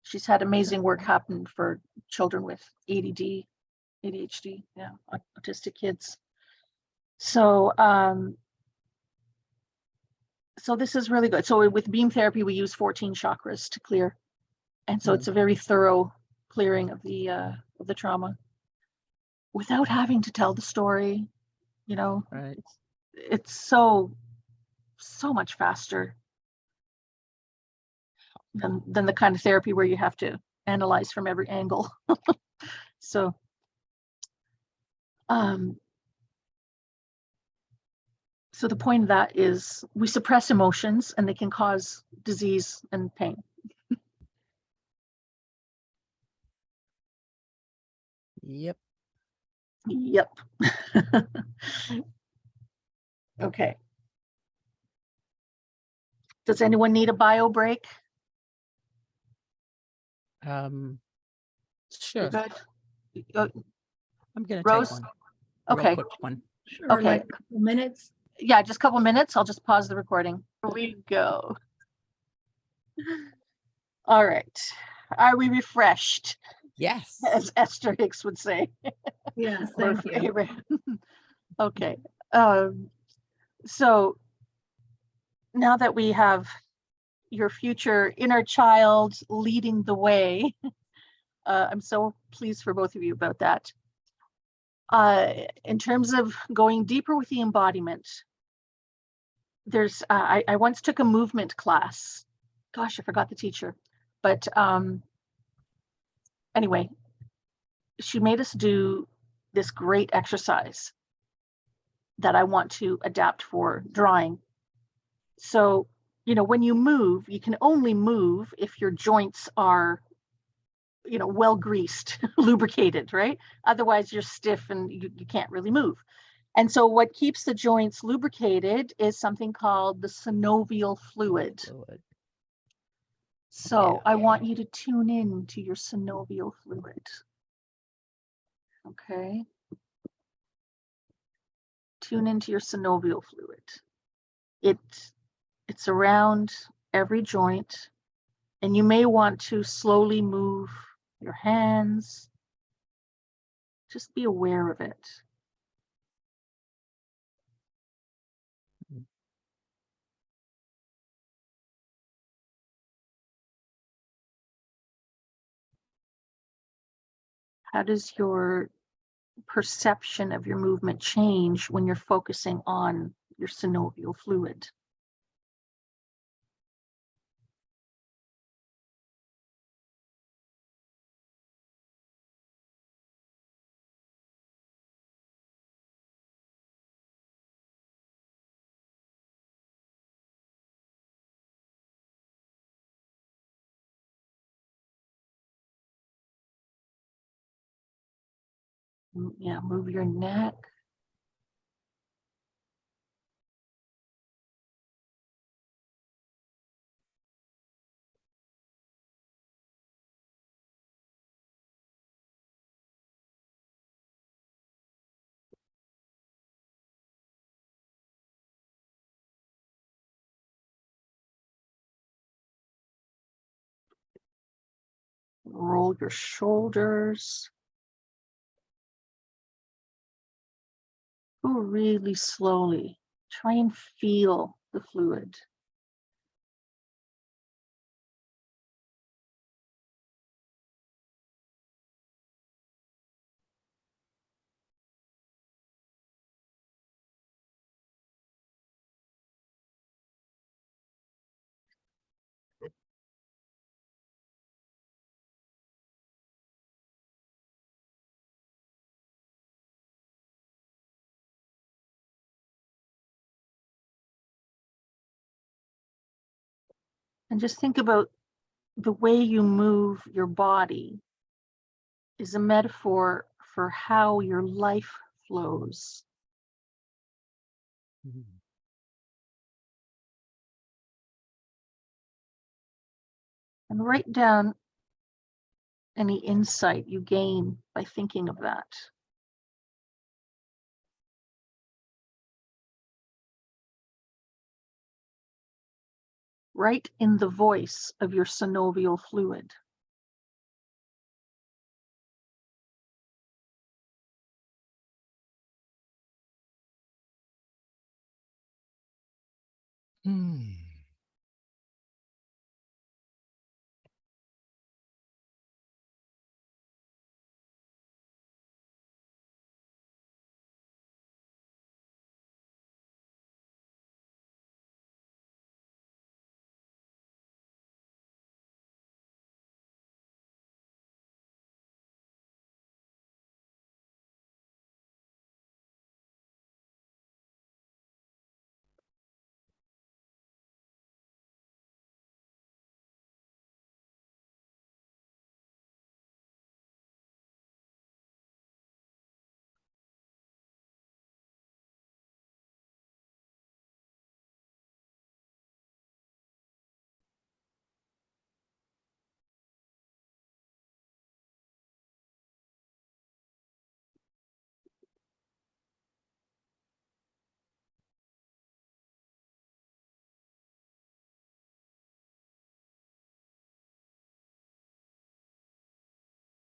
She's had amazing work happen for children with ADD, ADHD, yeah, autistic kids. So, so this is really good. So with beam therapy, we use 14 chakras to clear. And so it's a very thorough clearing of the trauma without having to tell the story, you know. Right. It's so much faster than the kind of therapy where you have to analyze from every angle. So so the point of that is we suppress emotions and they can cause disease and pain. Yep. Yep. Okay. Does anyone need a bio break? Sure. You're good? I'm gonna Rose? take one. A real Okay. quick one. Sure, Okay. like a couple minutes. Yeah, just a couple minutes. I'll just pause the recording. Here we go. All right. Are we refreshed, Yes. as Esther Hicks would say? Yes, Her thank you. favorite. Okay. So now that we have your future inner child leading the way, I'm so pleased for both of you about that. In terms of going deeper with the embodiment, there's I once took a movement class. Gosh, I forgot the teacher, but anyway, she made us do this great exercise that I want to adapt for drawing. So, you know, when you move, you can only move if your joints are, you know, well greased, lubricated, right? Otherwise you're stiff and you can't really move. And so what keeps the joints lubricated is something called the synovial fluid. So I want you to tune in to your synovial fluid. Okay. Tune into your synovial fluid. It's around every joint, and you may want to slowly move your hands. Just be aware of it. How does your perception of your movement change when you're focusing on your synovial fluid? Yeah, move your neck. Roll your shoulders. Go really slowly. Try and feel the fluid. And just think about the way you move your body is a metaphor for how your life flows. Mhm. And write down any insight you gain by thinking of that. Write in the voice of your synovial fluid. Hmm.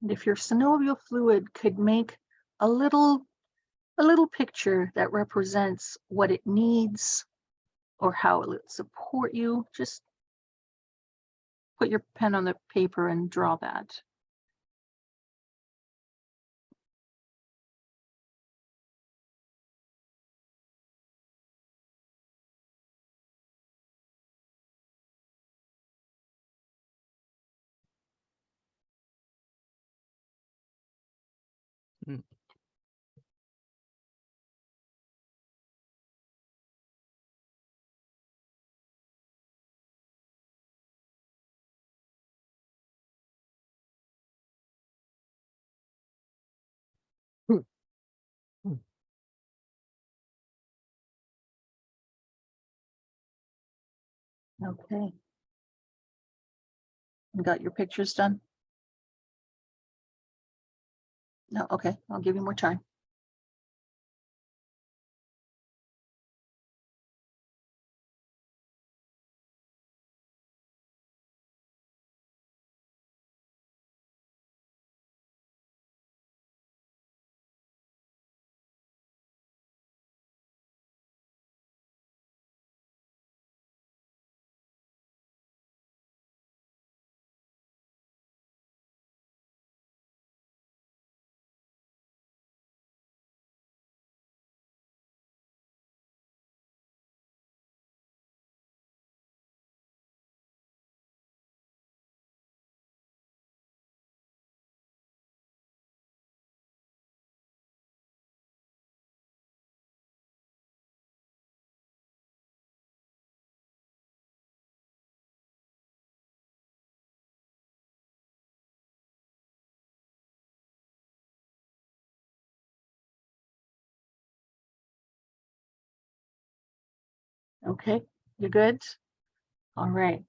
And if your synovial fluid could make a little picture that represents what it needs or how it will support you, just put your pen on the paper and draw that. Mm. Mm. Mm. Okay. You got your pictures done? No, okay, I'll give you more time. Okay, you're good? All right.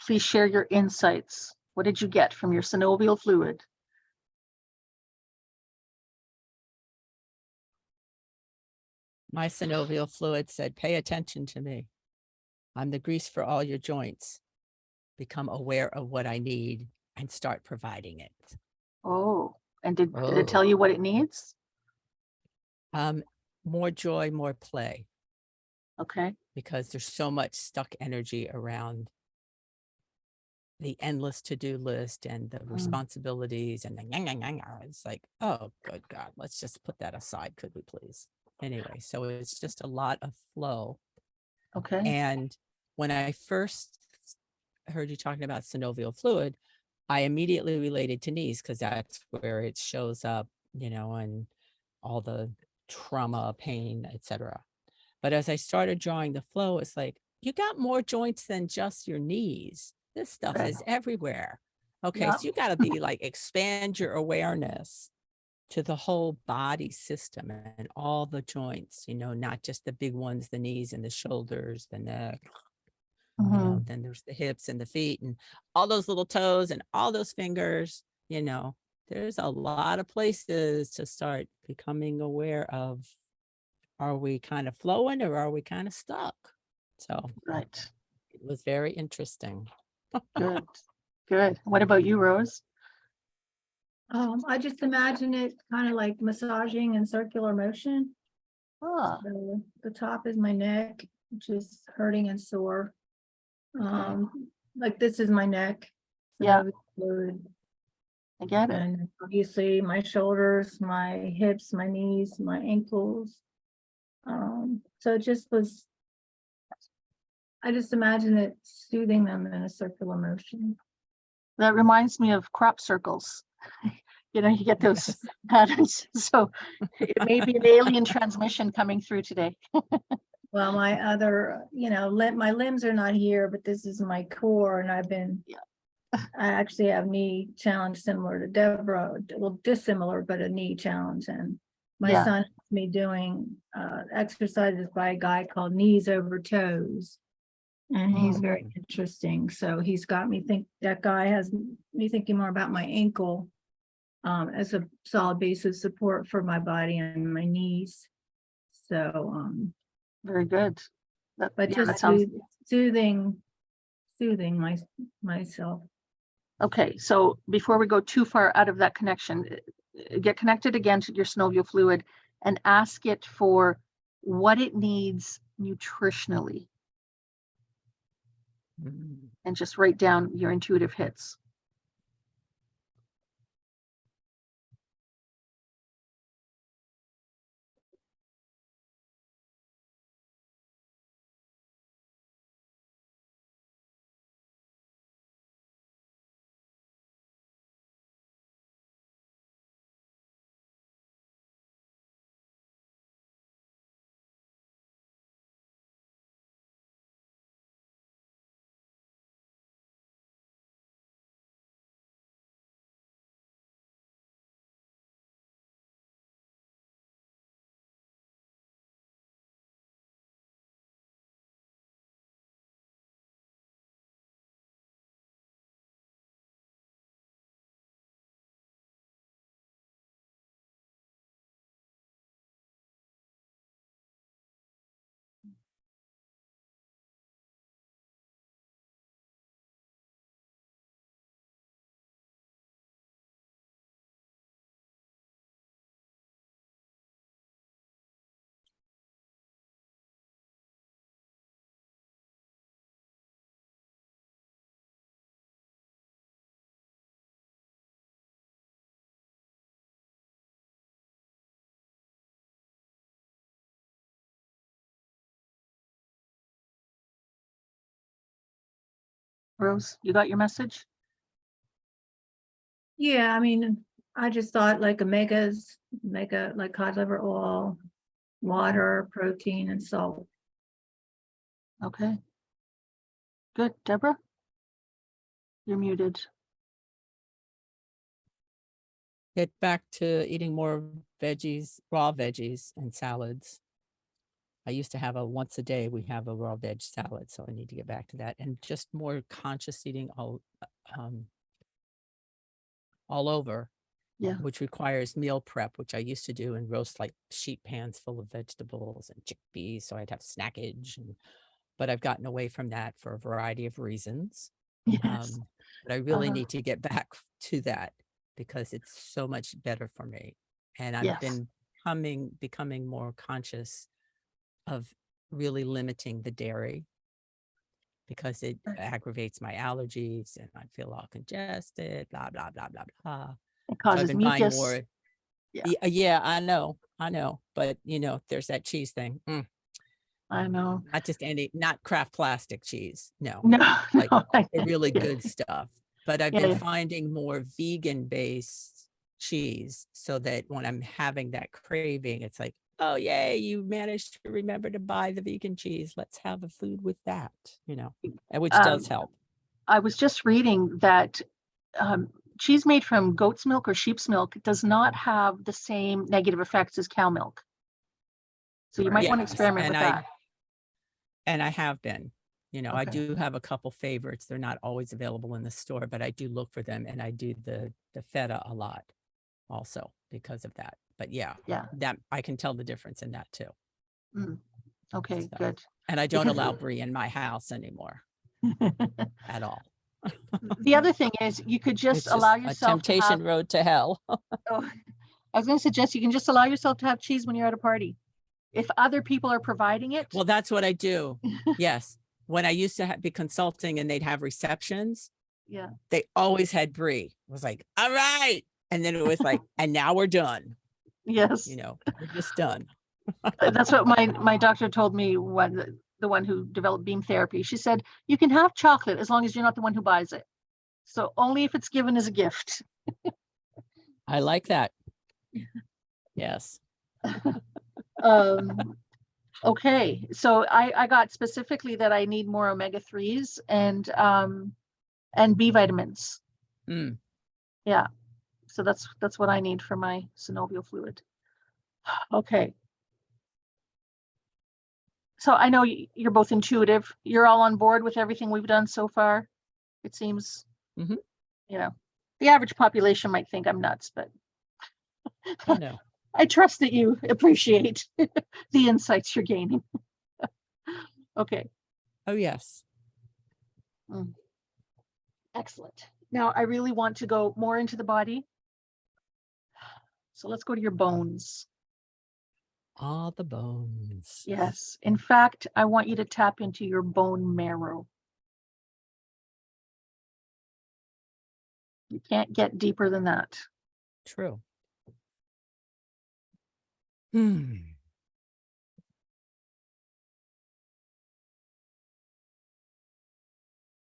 Please share your insights. What did you get from your synovial fluid? My synovial fluid said, pay attention to me. I'm the grease for all your joints. Become aware of what I need and start providing it. Oh, and did it tell you what it needs? More joy, more play, Okay. because there's so much stuck energy around the endless to-do list and the responsibilities and it's like, oh, good God, let's just put that aside. Could we please? Anyway, so it's just a lot of flow. Okay. And when I first heard you talking about synovial fluid, I immediately related to knees because that's where it shows up, and all the trauma, pain, etc. But as I started drawing the flow, it's like, you got more joints than just your knees. This stuff Right. is everywhere. Okay, Yep. so you got to be like, expand your awareness to the whole body system and all the joints, not just the big ones, the knees and the shoulders, the neck, Mhm. then there's the hips and the feet and all those little toes and all those fingers, there's a lot of places to start becoming aware of. Are we kind of flowing or are we kind of stuck? So Right. it was very interesting. Good. Good. What about you, Rose? I just imagine it kind of like massaging in circular motion. Ah, So the top is my neck, which is hurting and sore. Like this is my neck. Yeah. synovial fluid, I get it. and obviously my shoulders, my hips, my knees, my ankles. So it just was, I just imagine it soothing them in a circular motion. That reminds me of crop circles. You get those Yes. patterns. So it may be an alien transmission coming through today. Well, my other, my limbs are not here, but this is my core, and I actually have knee challenge similar to Deborah, well, dissimilar, but a knee challenge. And my Yeah. son has me doing exercises by a guy called Knees Over Toes. And he's very interesting. So he's got me that guy has me thinking more about my ankle as a solid base of support for my body and my knees. So, Very good. but Yeah, just that sounds soothing myself. okay. So before we go too far out of that connection, get connected again to your synovial fluid and ask it for what it needs nutritionally, and just write down your intuitive hits. Rose, you got your message? Yeah, I mean, I just thought like like cod liver oil, water, protein, and salt. Okay. Good. Deborah? You're muted. Get back to eating more veggies, raw veggies and salads. I used to have a once a day, we have a raw veg salad. So I need to get back to that, and just more conscious eating all over, Yeah. which requires meal prep, which I used to do and roast like sheet pans full of vegetables and chickpeas. So I'd have snackage, but I've gotten away from that for a variety of reasons. Yes. But I really Uh-huh. need to get back to that because it's so much better for me. And I've Yes. been becoming more conscious of really limiting the dairy because it aggravates my allergies and I feel all congested, blah, blah, blah, blah, blah. It So I've causes been buying mucus. more. Yeah. Yeah, I know. But there's that cheese thing. I know. Not just not Kraft plastic cheese. No, No, like no. the really Yeah. good stuff. But I've Yeah, been yeah. finding more vegan based cheese so that when I'm having that craving, it's like, oh, yay, you managed to remember to buy the vegan cheese. Let's have a food with that, and which does help. I was just reading that cheese made from goat's milk or sheep's milk does not have the same negative effects as cow milk. So you might want to Yes, experiment with that. And I have been, I Okay. do have a couple favorites. They're not always available in the store, but I do look for them, and I do the feta a lot also because of that. But yeah, that I can tell the difference in that too. Okay, So, good. and I don't Because allow brie in my house anymore at all. the other thing is you could just It's allow just a yourself to have, temptation road to hell. oh, I was going to suggest you can just allow yourself to have cheese when you're at a party. If other people are providing it. Well, that's what I do. Yes. When I used to be consulting and they'd have receptions, Yeah. they always had brie. It was like, all right. And then it was like, and now we're done. Yes. We're just done. That's what my doctor told me when the one who developed beam therapy. She said, you can have chocolate as long as you're not the one who buys it. So only if it's given as a gift. I like that. Yes. Okay. So I got specifically that I need more omega-3s and B vitamins. Yeah. So that's what I need for my synovial fluid. Okay. So I know you're both intuitive. You're all on board with everything we've done so far. It seems, the average population might think I'm nuts, but Oh, no. I trust that you appreciate the insights you're gaining. Okay. Oh, yes. Excellent. Now I really want to go more into the body. So let's go to your bones. All the bones. Yes. In fact, I want you to tap into your bone marrow. You can't get deeper than that. True.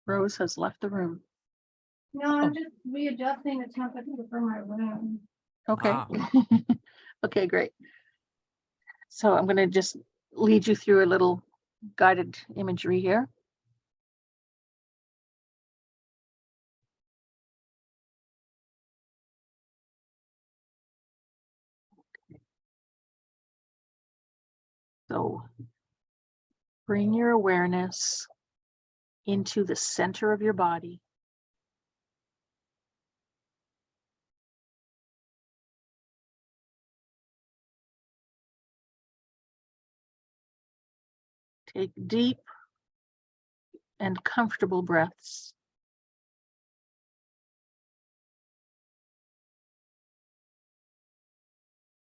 Rose has left the room. No, I'm just readjusting the temperature for my room. Okay. Okay, great. So I'm going to just lead you through a little guided imagery here. So bring your awareness into the center of your body. Take deep and comfortable breaths.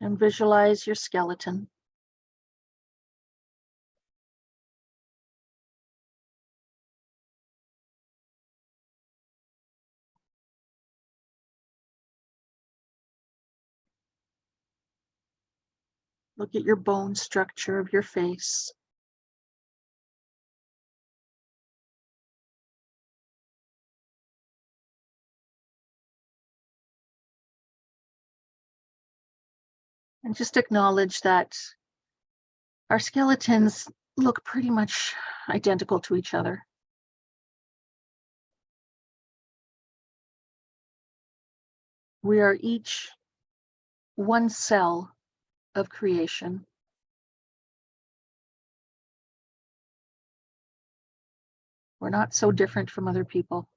And visualize your skeleton. Look at your bone structure of your face. And just acknowledge that our skeletons look pretty much identical to each other. We are each one cell of creation. We're not so different from other people.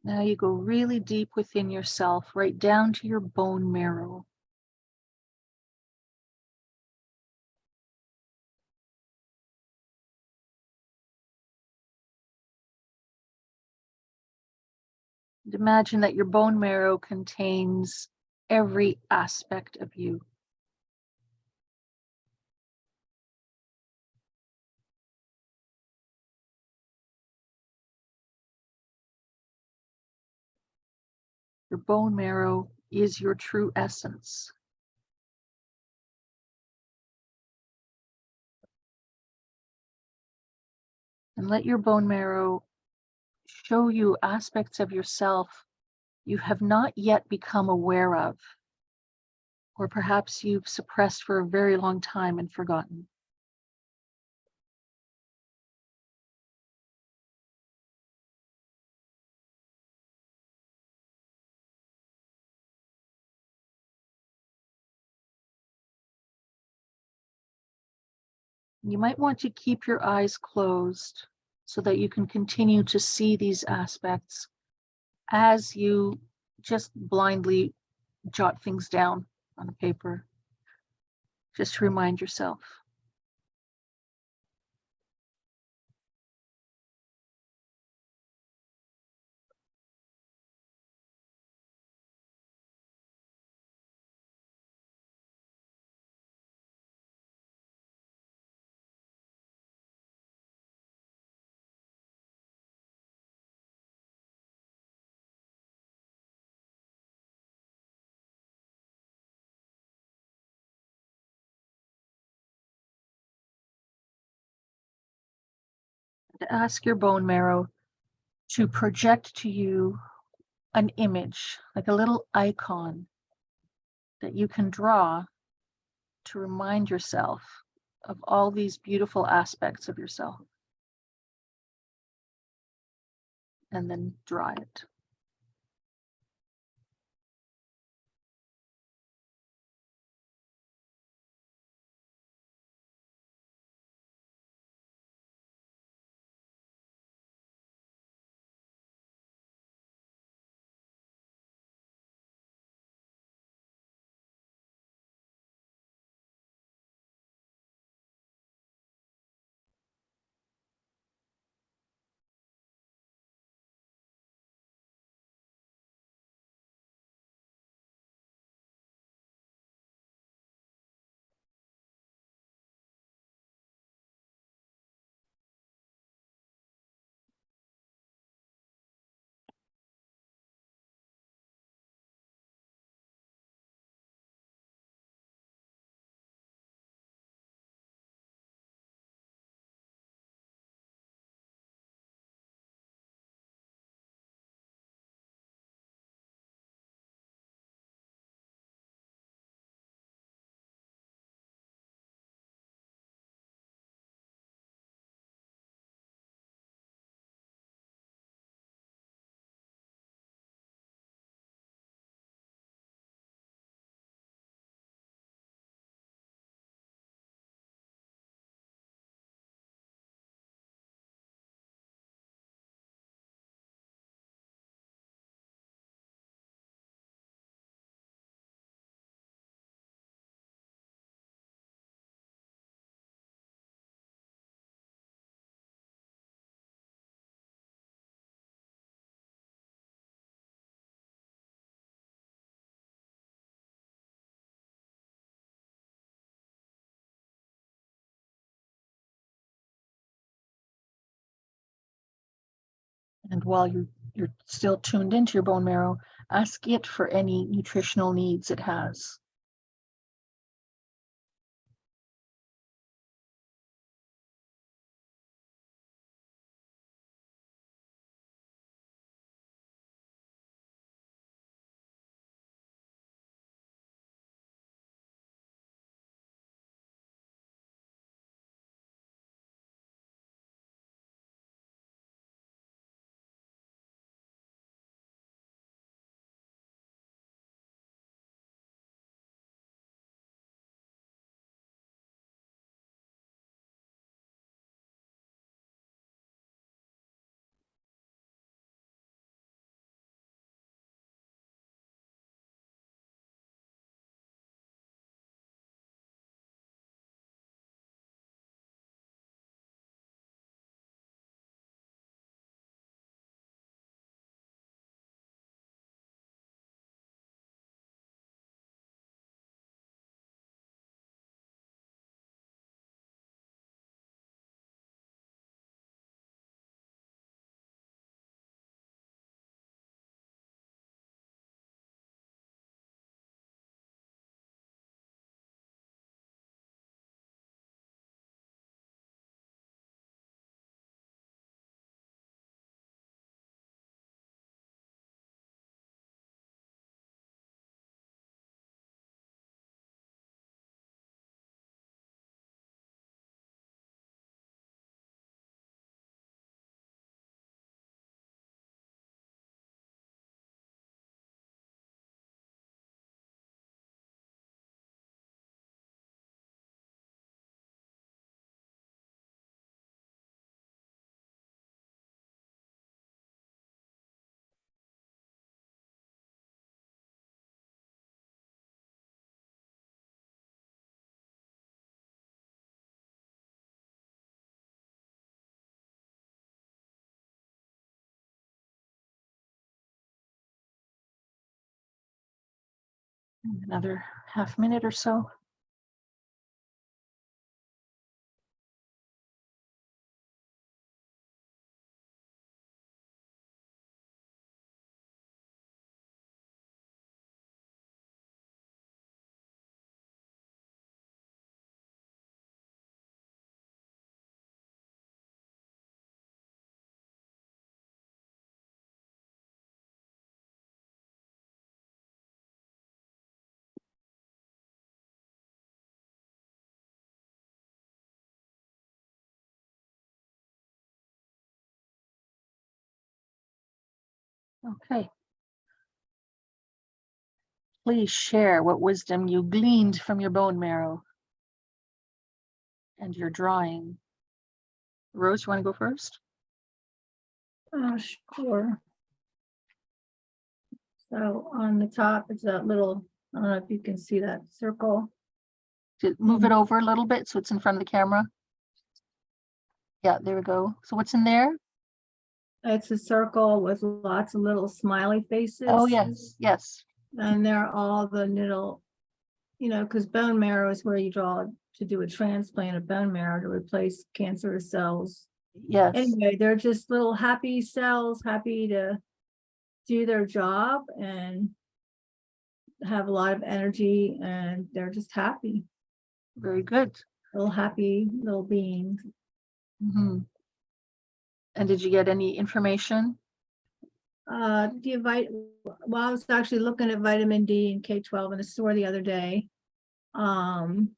Now you go really deep within yourself, right down to your bone marrow. And imagine that your bone marrow contains every aspect of you. Your bone marrow is your true essence. And let your bone marrow show you aspects of yourself you have not yet become aware of, or perhaps you've suppressed for a very long time and forgotten. You might want to keep your eyes closed so that you can continue to see these aspects as you just blindly jot things down on the paper, just to remind yourself. To ask your bone marrow to project to you an image, like a little icon that you can draw to remind yourself of all these beautiful aspects of yourself. And then draw it. And while you're still tuned into your bone marrow, ask it for any nutritional needs it has. Another half minute or so. Okay. Please share what wisdom you gleaned from your bone marrow and your drawing. Rose, you want to go first? Sure. So on the top, it's that little, I don't know if you can see that circle. Move it over a little bit so it's in front of the camera. Yeah, there we go. So what's in there? It's a circle with lots of little smiley faces. Oh, yes, yes. And they're all the little, because bone marrow is where you draw to do a transplant of bone marrow to replace cancerous cells. Yes. Anyway, they're just little happy cells, happy to do their job and have a lot of energy, and they're just happy. Very good. Little happy little beings. Mm-hmm. And did you get any information? Well, I was actually looking at vitamin D and K12 in the store the other day. I'm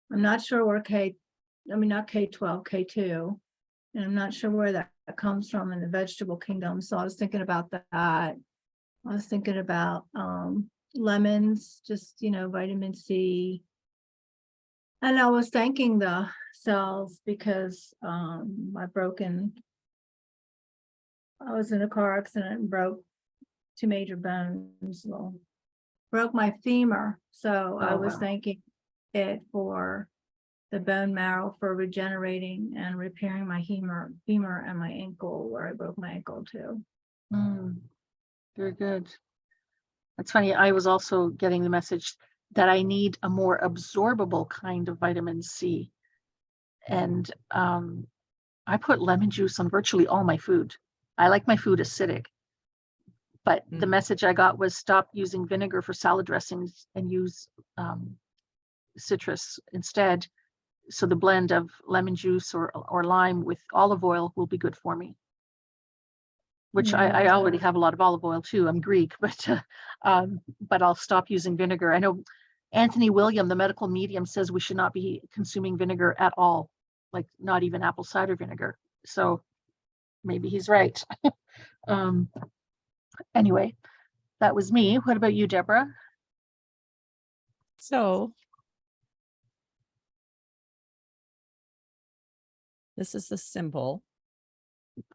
not sure where not K12, K2, and I'm not sure where that comes from in the vegetable kingdom. So I was thinking about that. I was thinking about lemons, just, vitamin C. And I was thanking the cells because I was in a car accident and broke 2 major bones. Well, broke my femur. So I was wow. thanking it for the bone marrow for regenerating and repairing my femur and my ankle, where I broke my ankle too. Very good. That's funny. I was also getting the message that I need a more absorbable kind of vitamin C. And I put lemon juice on virtually all my food. I like my food acidic. But the message I got was stop using vinegar for salad dressings and use citrus instead. So the blend of lemon juice or lime with olive oil will be good for me. Which I already have a lot of olive oil too. I'm Greek, but I'll stop using vinegar. I know Anthony William, the medical medium, says we should not be consuming vinegar at all, like not even apple cider vinegar. So maybe he's right. Anyway, that was me. What about you, Deborah? So this is the symbol.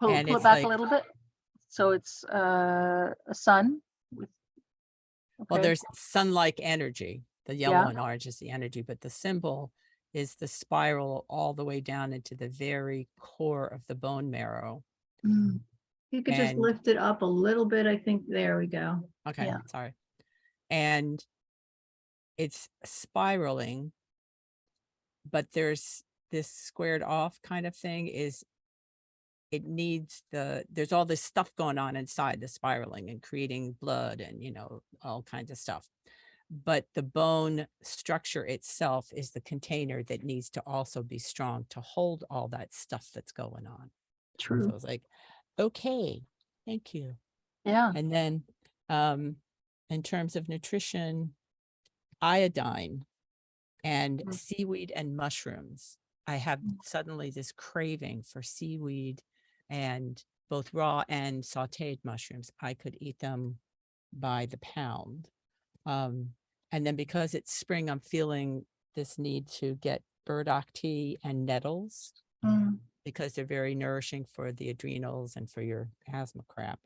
Pull it back a little bit. So it's a sun. Well, there's sun-like energy. The yellow and orange is the energy, but the symbol is the spiral all the way down into the very core of the bone marrow. You could just lift it up a little bit. I think there we go. Okay, sorry. And it's spiraling, but there's this squared off kind of thing there's all this stuff going on inside the spiraling and creating blood and, all kinds of stuff. But the bone structure itself is the container that needs to also be strong to hold all that stuff that's going on. True. So I was like, okay, thank you. Yeah. And then in terms of nutrition, iodine and seaweed and mushrooms. I have suddenly this craving for seaweed and both raw and sauteed mushrooms. I could eat them by the pound. And then because it's spring, I'm feeling this need to get burdock tea and nettles because they're very nourishing for the adrenals and for your asthma crap,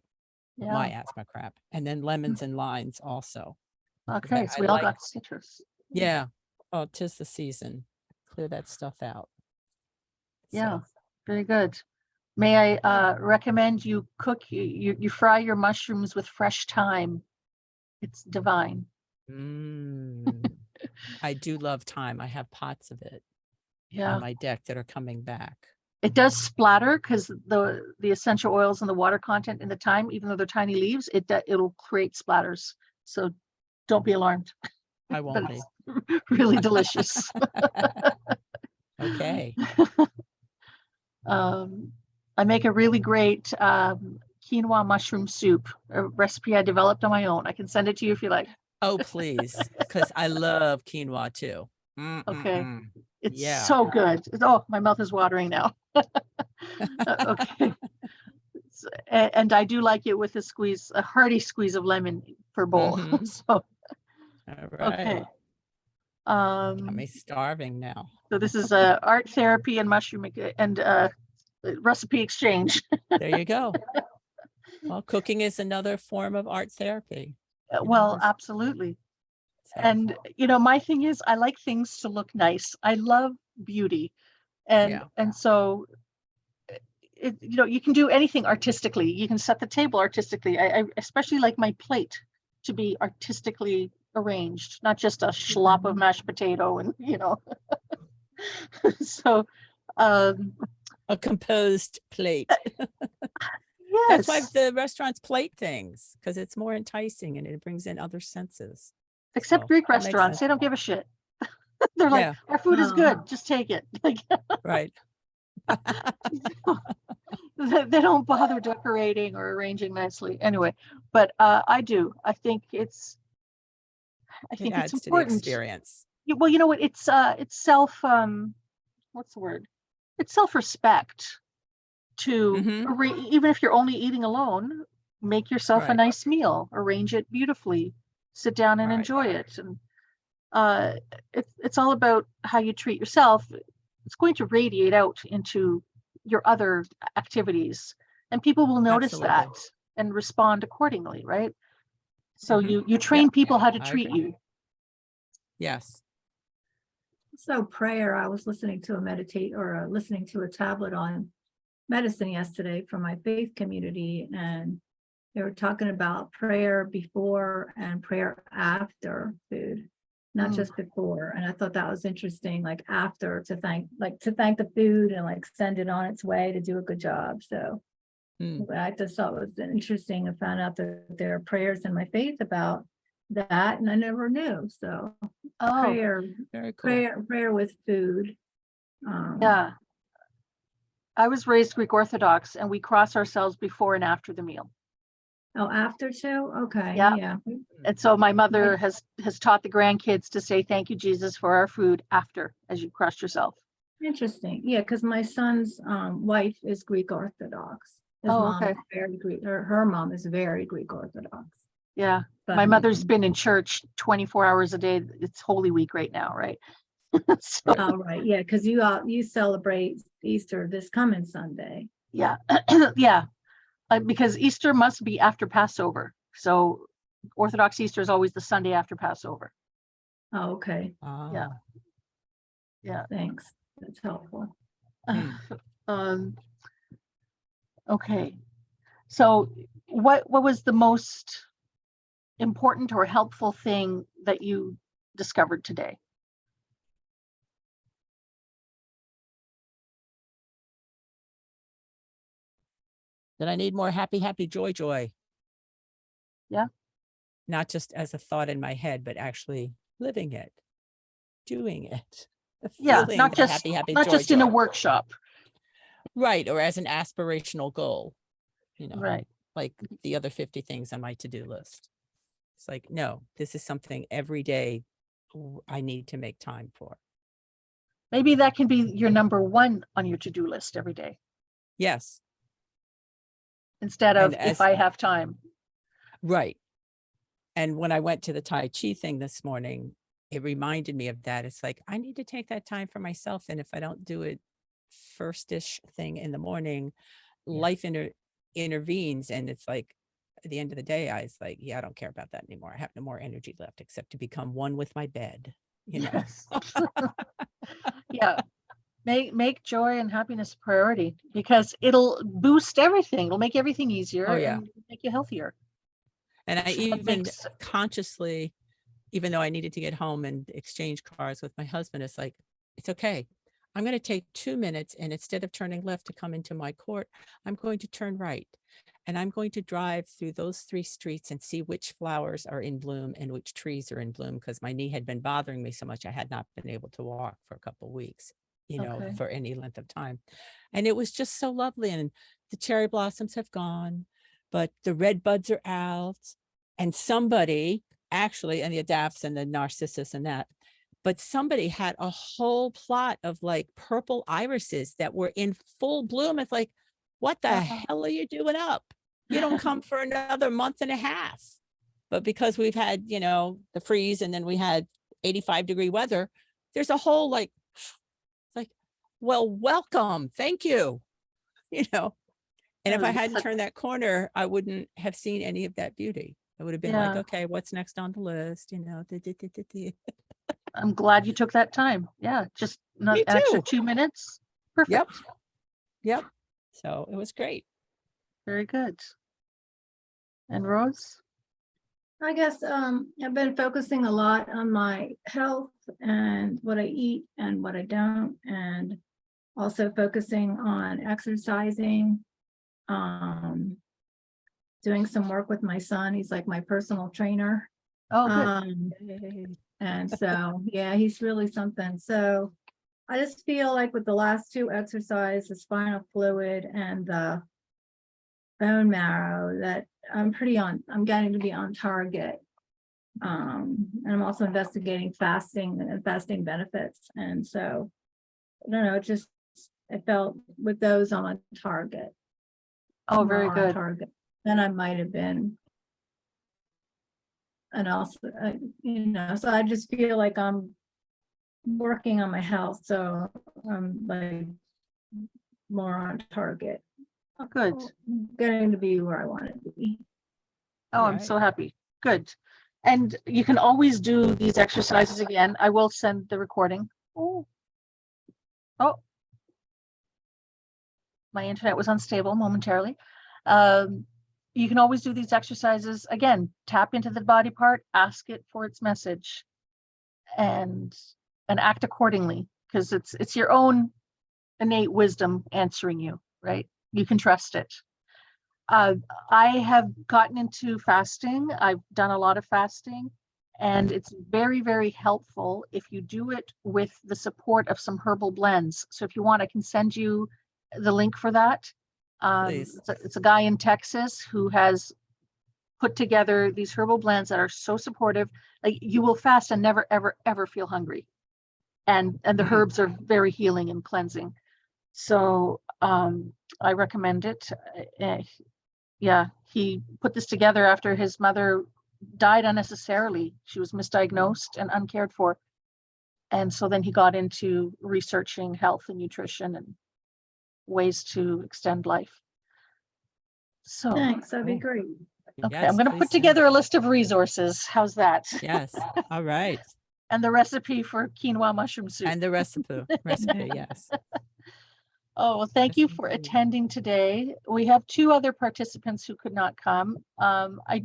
my asthma crap. And then lemons and limes also. Okay, so we all got citrus. Yeah. Oh, 'tis the season. Clear that stuff out. Yeah, very good. May I recommend you cook, you fry your mushrooms with fresh thyme. It's divine. I do love thyme. I have pots of it Yeah. on my deck that are coming back. It does splatter because the essential oils and the water content in the thyme, even though they're tiny leaves, it'll create splatters. So don't be alarmed. I won't But be. it's really delicious. Okay. I make a really great quinoa mushroom soup, a recipe I developed on my own. I can send it to you if you like. Oh, please. Because I love quinoa too. Okay. It's Yeah. so good. Oh, my mouth is watering now. Okay. And I do like it with a hearty squeeze of lemon per bowl. So, All okay. right. Got me Um, starving now. so this is art therapy and mushroom and recipe exchange. There you go. Well, cooking is another form of art therapy. Well, absolutely. So, And my thing is, I like things to look nice. I love beauty, and so you can do anything artistically. You can set the table artistically. I especially like my plate to be artistically arranged, not just a schlop of mashed potato and so a composed plate. yes, That's why the restaurants plate things, because it's more enticing and it brings in other senses. except So, Greek that makes restaurants, sense. they don't give a shit. They're like, Yeah. our food is good, just take it. Like, Right. they don't bother decorating or arranging nicely anyway, but I do. I think it's It adds to the important. experience. Well, you know what, it's self what's the word, it's self-respect to even if you're only eating alone, make yourself a Right. nice meal, arrange it beautifully, sit down and Right. enjoy it. And it's all about how you treat yourself. It's going to radiate out into your other activities, and people will notice Absolutely. that and respond accordingly, right? So you train people how to treat you. Yes. So prayer, I was listening to listening to a tablet on medicine yesterday from my faith community, and they were talking about prayer before and prayer after food, not just before. And I thought that was interesting, like after to thank the food and like send it on its way to do a good job. So I just thought it was interesting. I found out that there are prayers in my faith about that, and I never knew. So prayer, very cool. prayer with food. Yeah, I was raised Greek Orthodox, and we cross ourselves before and after the meal. Oh, after too? Okay. Yeah. And so my mother has taught the grandkids to say, thank you, Jesus, for our food after, as you crossed yourself. Interesting. Yeah, because my son's wife is Greek Orthodox. His mom is very Greek, or her mom is very Greek Orthodox. Yeah. But, my mother's been in church 24 hours a day. It's Holy Week right now, right? So, oh, right. Yeah, because you celebrate Easter this coming Sunday. Yeah. Yeah. Because Easter must be after Passover. So Orthodox Easter is always the Sunday after Passover. Oh, okay. Yeah. Yeah. Thanks. That's helpful. Okay. So what was the most important or helpful thing that you discovered today? That I need more happy, joy. Yeah. Not just as a thought in my head, but actually living it, doing it. Yeah, not just happy, not joy, just in a workshop. Right, or as an aspirational goal, right, like the other 50 things on my to-do list. It's like, no, this is something every day I need to make time for. Maybe that can be your number one on your to-do list every day. Yes. Instead of if I have time. Right. And when I went to the Tai Chi thing this morning, it reminded me of that. It's like, I need to take that time for myself. And if I don't do it first-ish thing in the morning, life intervenes. And it's like, at the end of the day, I was like, yeah, I don't care about that anymore. I have no more energy left except to become one with my bed, Yes. Yeah. Make joy and happiness a priority, because it'll boost everything. It'll make everything easier and make you healthier. And I even consciously even though I needed to get home and exchange cars with my husband, it's like, it's okay. I'm going to take 2 minutes, and instead of turning left to come into my court, I'm going to turn right. And I'm going to drive through those 3 streets and see which flowers are in bloom and which trees are in bloom, because my knee had been bothering me so much I had not been able to walk for a couple of weeks, Okay. for any length of time. And it was just so lovely. And the cherry blossoms have gone, but the red buds are out. And somebody actually, and the daffs and the narcissus and that, but somebody had a whole plot of like purple irises that were in full bloom. It's like, what the Wow. hell are you doing up? You don't come for another month and a half. But because we've had, the freeze, and then we had 85-degree weather, there's a whole like, it's like, well, welcome. Thank you. And if I hadn't turned that corner, I wouldn't have seen any of that beauty. I would have been like, Yeah. okay, what's next on the list? I'm glad you took that time. Yeah, just an Me extra too. 2 minutes. Perfect. Yep. So it was great. Very good. And Rose? I guess I've been focusing a lot on my health and what I eat and what I don't, and also focusing on exercising, doing some work with my son. He's like my personal trainer. Oh, good. Yay. And so, yeah, he's really something. So I just feel like with the last 2 exercises, the spinal fluid and the bone marrow, that I'm getting to be on target. And I'm also investigating fasting and fasting benefits. And so, I don't know, I felt with those I'm on target. Oh, very more on good. target than I might have been. And also, so I just feel like I'm working on my health, so I'm like more on target. Good. Getting to be where I want to be. Oh, I'm so happy. Good. And you can always do these exercises again. I will send the recording. Oh, my internet was unstable momentarily. You can always do these exercises again. Tap into the body part, ask it for its message, and act accordingly, because it's your own innate wisdom answering you, right? You can trust it. I have gotten into fasting. I've done a lot of fasting, and it's very, very helpful if you do it with the support of some herbal blends. So if you want, I can send you the link for that. Please. It's a guy in Texas who has put together these herbal blends that are so supportive. Like, you will fast and never, ever, ever feel hungry. And the herbs are very healing and cleansing. So I recommend it. Yeah, he put this together after his mother died unnecessarily. She was misdiagnosed and uncared for. And so then he got into researching health and nutrition and ways to extend life. So Thanks, that'd be great. okay, Yes, I'm going to please put do. together a list of resources. How's that? Yes. All right. And the recipe for quinoa mushroom soup. And the recipe, yes. Oh, well, thank you Yes, for indeed. attending today. We have 2 other participants who could not come. I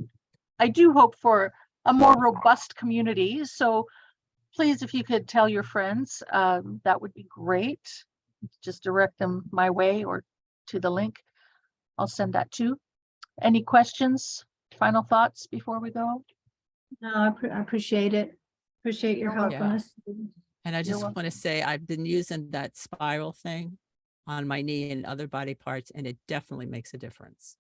do hope for a more robust community. So please, if you could tell your friends, that would be great. Just direct them my way or to the link. I'll send that too. Any questions, final thoughts before we go? No, I appreciate it. Appreciate your You're help welcome. on this. And I You're just want welcome. to say, I've been using that spiral thing on my knee and other body parts, and it definitely makes a difference.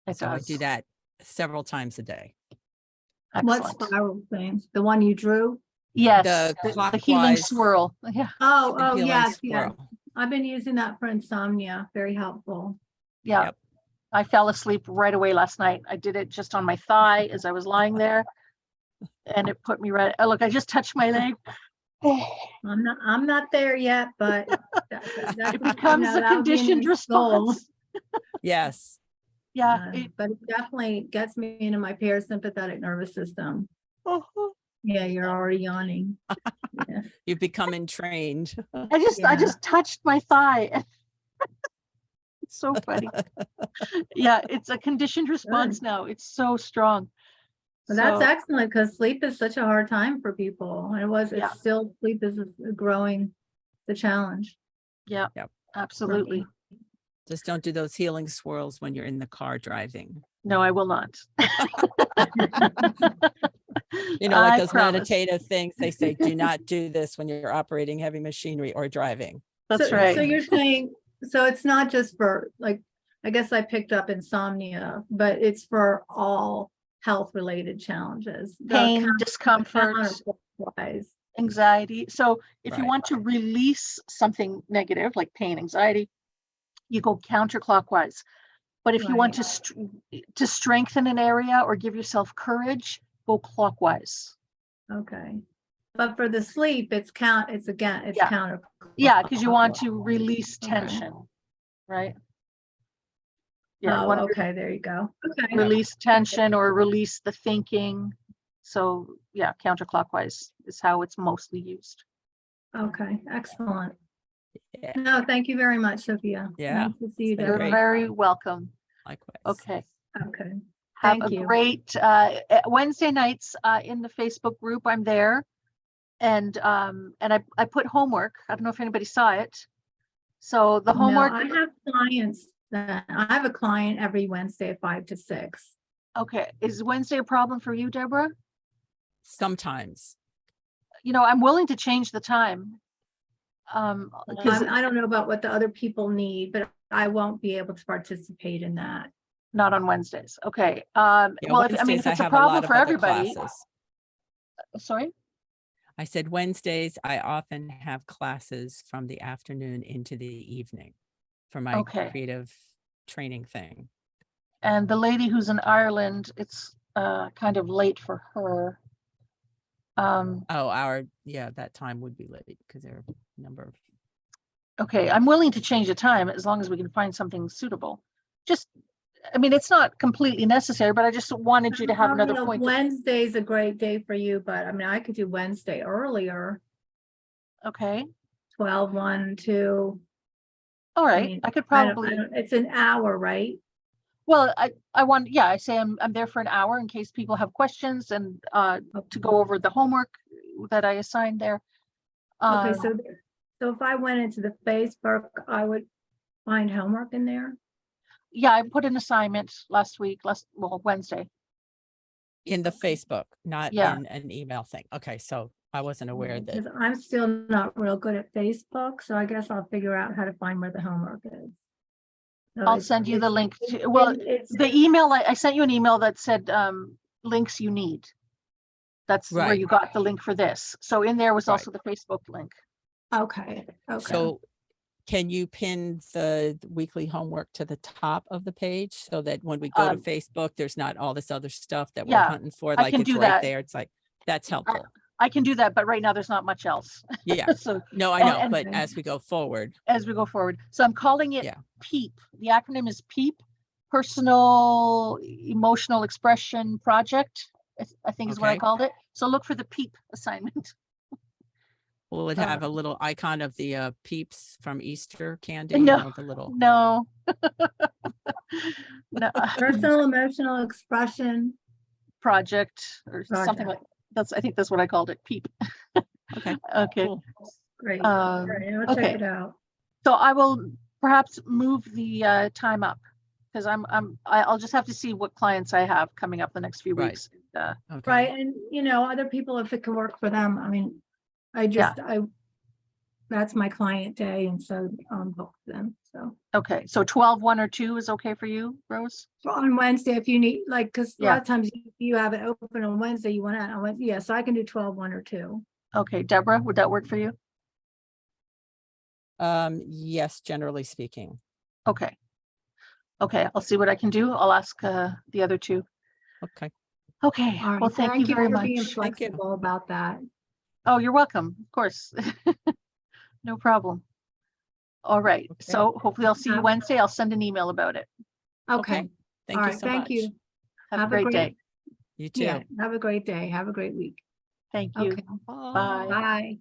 It So I does. do that several times a day. What Excellent. spiral thing? The one you drew? Yes, The the healing clockwise- swirl. Yeah, Oh, The healing yes. swirl. I've been using that for insomnia. Very helpful. yeah. Yep. I fell asleep right away last night. I did it just on my thigh as I was lying there, and it put me right. Oh, look, I just touched my leg. I'm not there yet, but that's, It becomes a that would be conditioned new goal. response. Yes. Yeah. But it definitely gets me into my parasympathetic nervous system. Yeah, you're already yawning. Yeah. You've become entrained. I just touched my thigh. It's so funny. Yeah, it's a conditioned response now. It's so strong. Well, that's So, excellent because sleep is such a hard time for people. And Yeah. it's still, sleep is growing the challenge. yeah, Yep. absolutely. Just don't do those healing swirls when you're in the car driving. No, I will not. You know, like I those promise. meditative things, they say, do not do this when you're operating heavy machinery or driving. That's So right. you're saying, so it's not just for like, I guess I picked up insomnia, but it's for all health related challenges. Pain, discomfort, Wise. anxiety. So if you Right. want to release something negative like pain, anxiety, you go counterclockwise. But if you want to strengthen an area or give yourself courage, go clockwise. Okay. But for the sleep, it's Yeah. counter. Yeah, because you want to release Okay. tension, right? Yeah, you Oh, want to okay, there you go. Okay. release tension or release the thinking. So yeah, counterclockwise is how it's mostly used. Okay, excellent. Yeah. No, thank you very much, Sophia. Yeah, Nice to see you, it's been You're Deborah. great. very welcome. Likewise. Okay. Okay, Have Thank a you. great Wednesday nights in the Facebook group. I'm there. And I put homework. I don't know if anybody saw it. So the no, homework, I have clients I have a client every Wednesday 5 to 6. okay, is Wednesday a problem for you, Deborah? Sometimes. You know, I'm willing to change the time. Because I don't know about what the other people need, but I won't be able to participate in that. not on Wednesdays. Okay. Yeah, Well, if Wednesdays it's I a have a lot problem of for other everybody, classes. sorry. I said Wednesdays, I often have classes from the afternoon into the evening for my Okay. creative training thing. And the lady who's in Ireland, it's kind of late for her. Oh, that time would be late because there are a number of. Okay, I'm willing to change the time as long as we can find something suitable. Just, I mean, it's not completely necessary, but I just wanted you to have another point. Wednesday's a great day for you, but I mean, I could do Wednesday earlier, Okay, 12, 1, 2. all right. mean, I could I don't- probably, It's an hour, right? well, I want, yeah, I say I'm there for an hour in case people have questions and to go over the homework that I assigned there. Okay, so if I went into the Facebook, I would find homework in there. Yeah, I put an assignment Wednesday. In the Facebook, not Yeah. in an email thing. Okay, so I wasn't aware that. Because I'm still not real good at Facebook, so I guess I'll figure out how to find where the homework is. So I'll send you the link to, it's- well, it's the email, I sent you an email that said links you need. That's where Right. you got the link for this. So in there was Right. also the Facebook link. okay. So can you pin the weekly homework to the top of the page so that when we go to Facebook, there's not all this other stuff that we're yeah, hunting for? I Like can it's do right that. there. It's like, that's helpful. I can do that, but right now there's not much else. Yeah. So No, I know, and- but as we go forward. as we go forward. So I'm calling it Yeah. PEEP. The acronym is PEEP, Personal Emotional Expression Project, I think is what I Okay. called it. So look for the PEEP assignment. Will it have a little icon of the peeps from Easter candy? No. You know, the little. No. No. Personal emotional expression. Project or something Project. like I think that's what I called it, PEEP. Okay. Okay. Cool. Great. All right, I'll okay. check it out. So I will perhaps move the time up because I'll just have to see what clients I have coming up the next few Right. weeks. Okay. Right, and other people, if it can work for them, I mean, that's my client day, and so book them, so. Okay, so 12, 1 or 2 is okay for you, Rose? So on Wednesday, if you need, like, because a Yeah. lot of times you have it open on Wednesday, you want to, yeah, so I can do 12, 1 or 2. Okay, Deborah, would that work for you? Yes, generally speaking. Okay. Okay, I'll see what I can do. I'll ask the other 2. Okay. Okay, All right, well, thank you very for being much. Thank you. flexible about that. Oh, you're welcome, of course. No problem. All right, Okay. so hopefully I'll see you Um, Wednesday. I'll send an email about it. Okay, Thank all you right, so thank much. you. Have a great day. You too. Yeah, have a great day. Have a great week. Thank you. Okay, Bye. bye.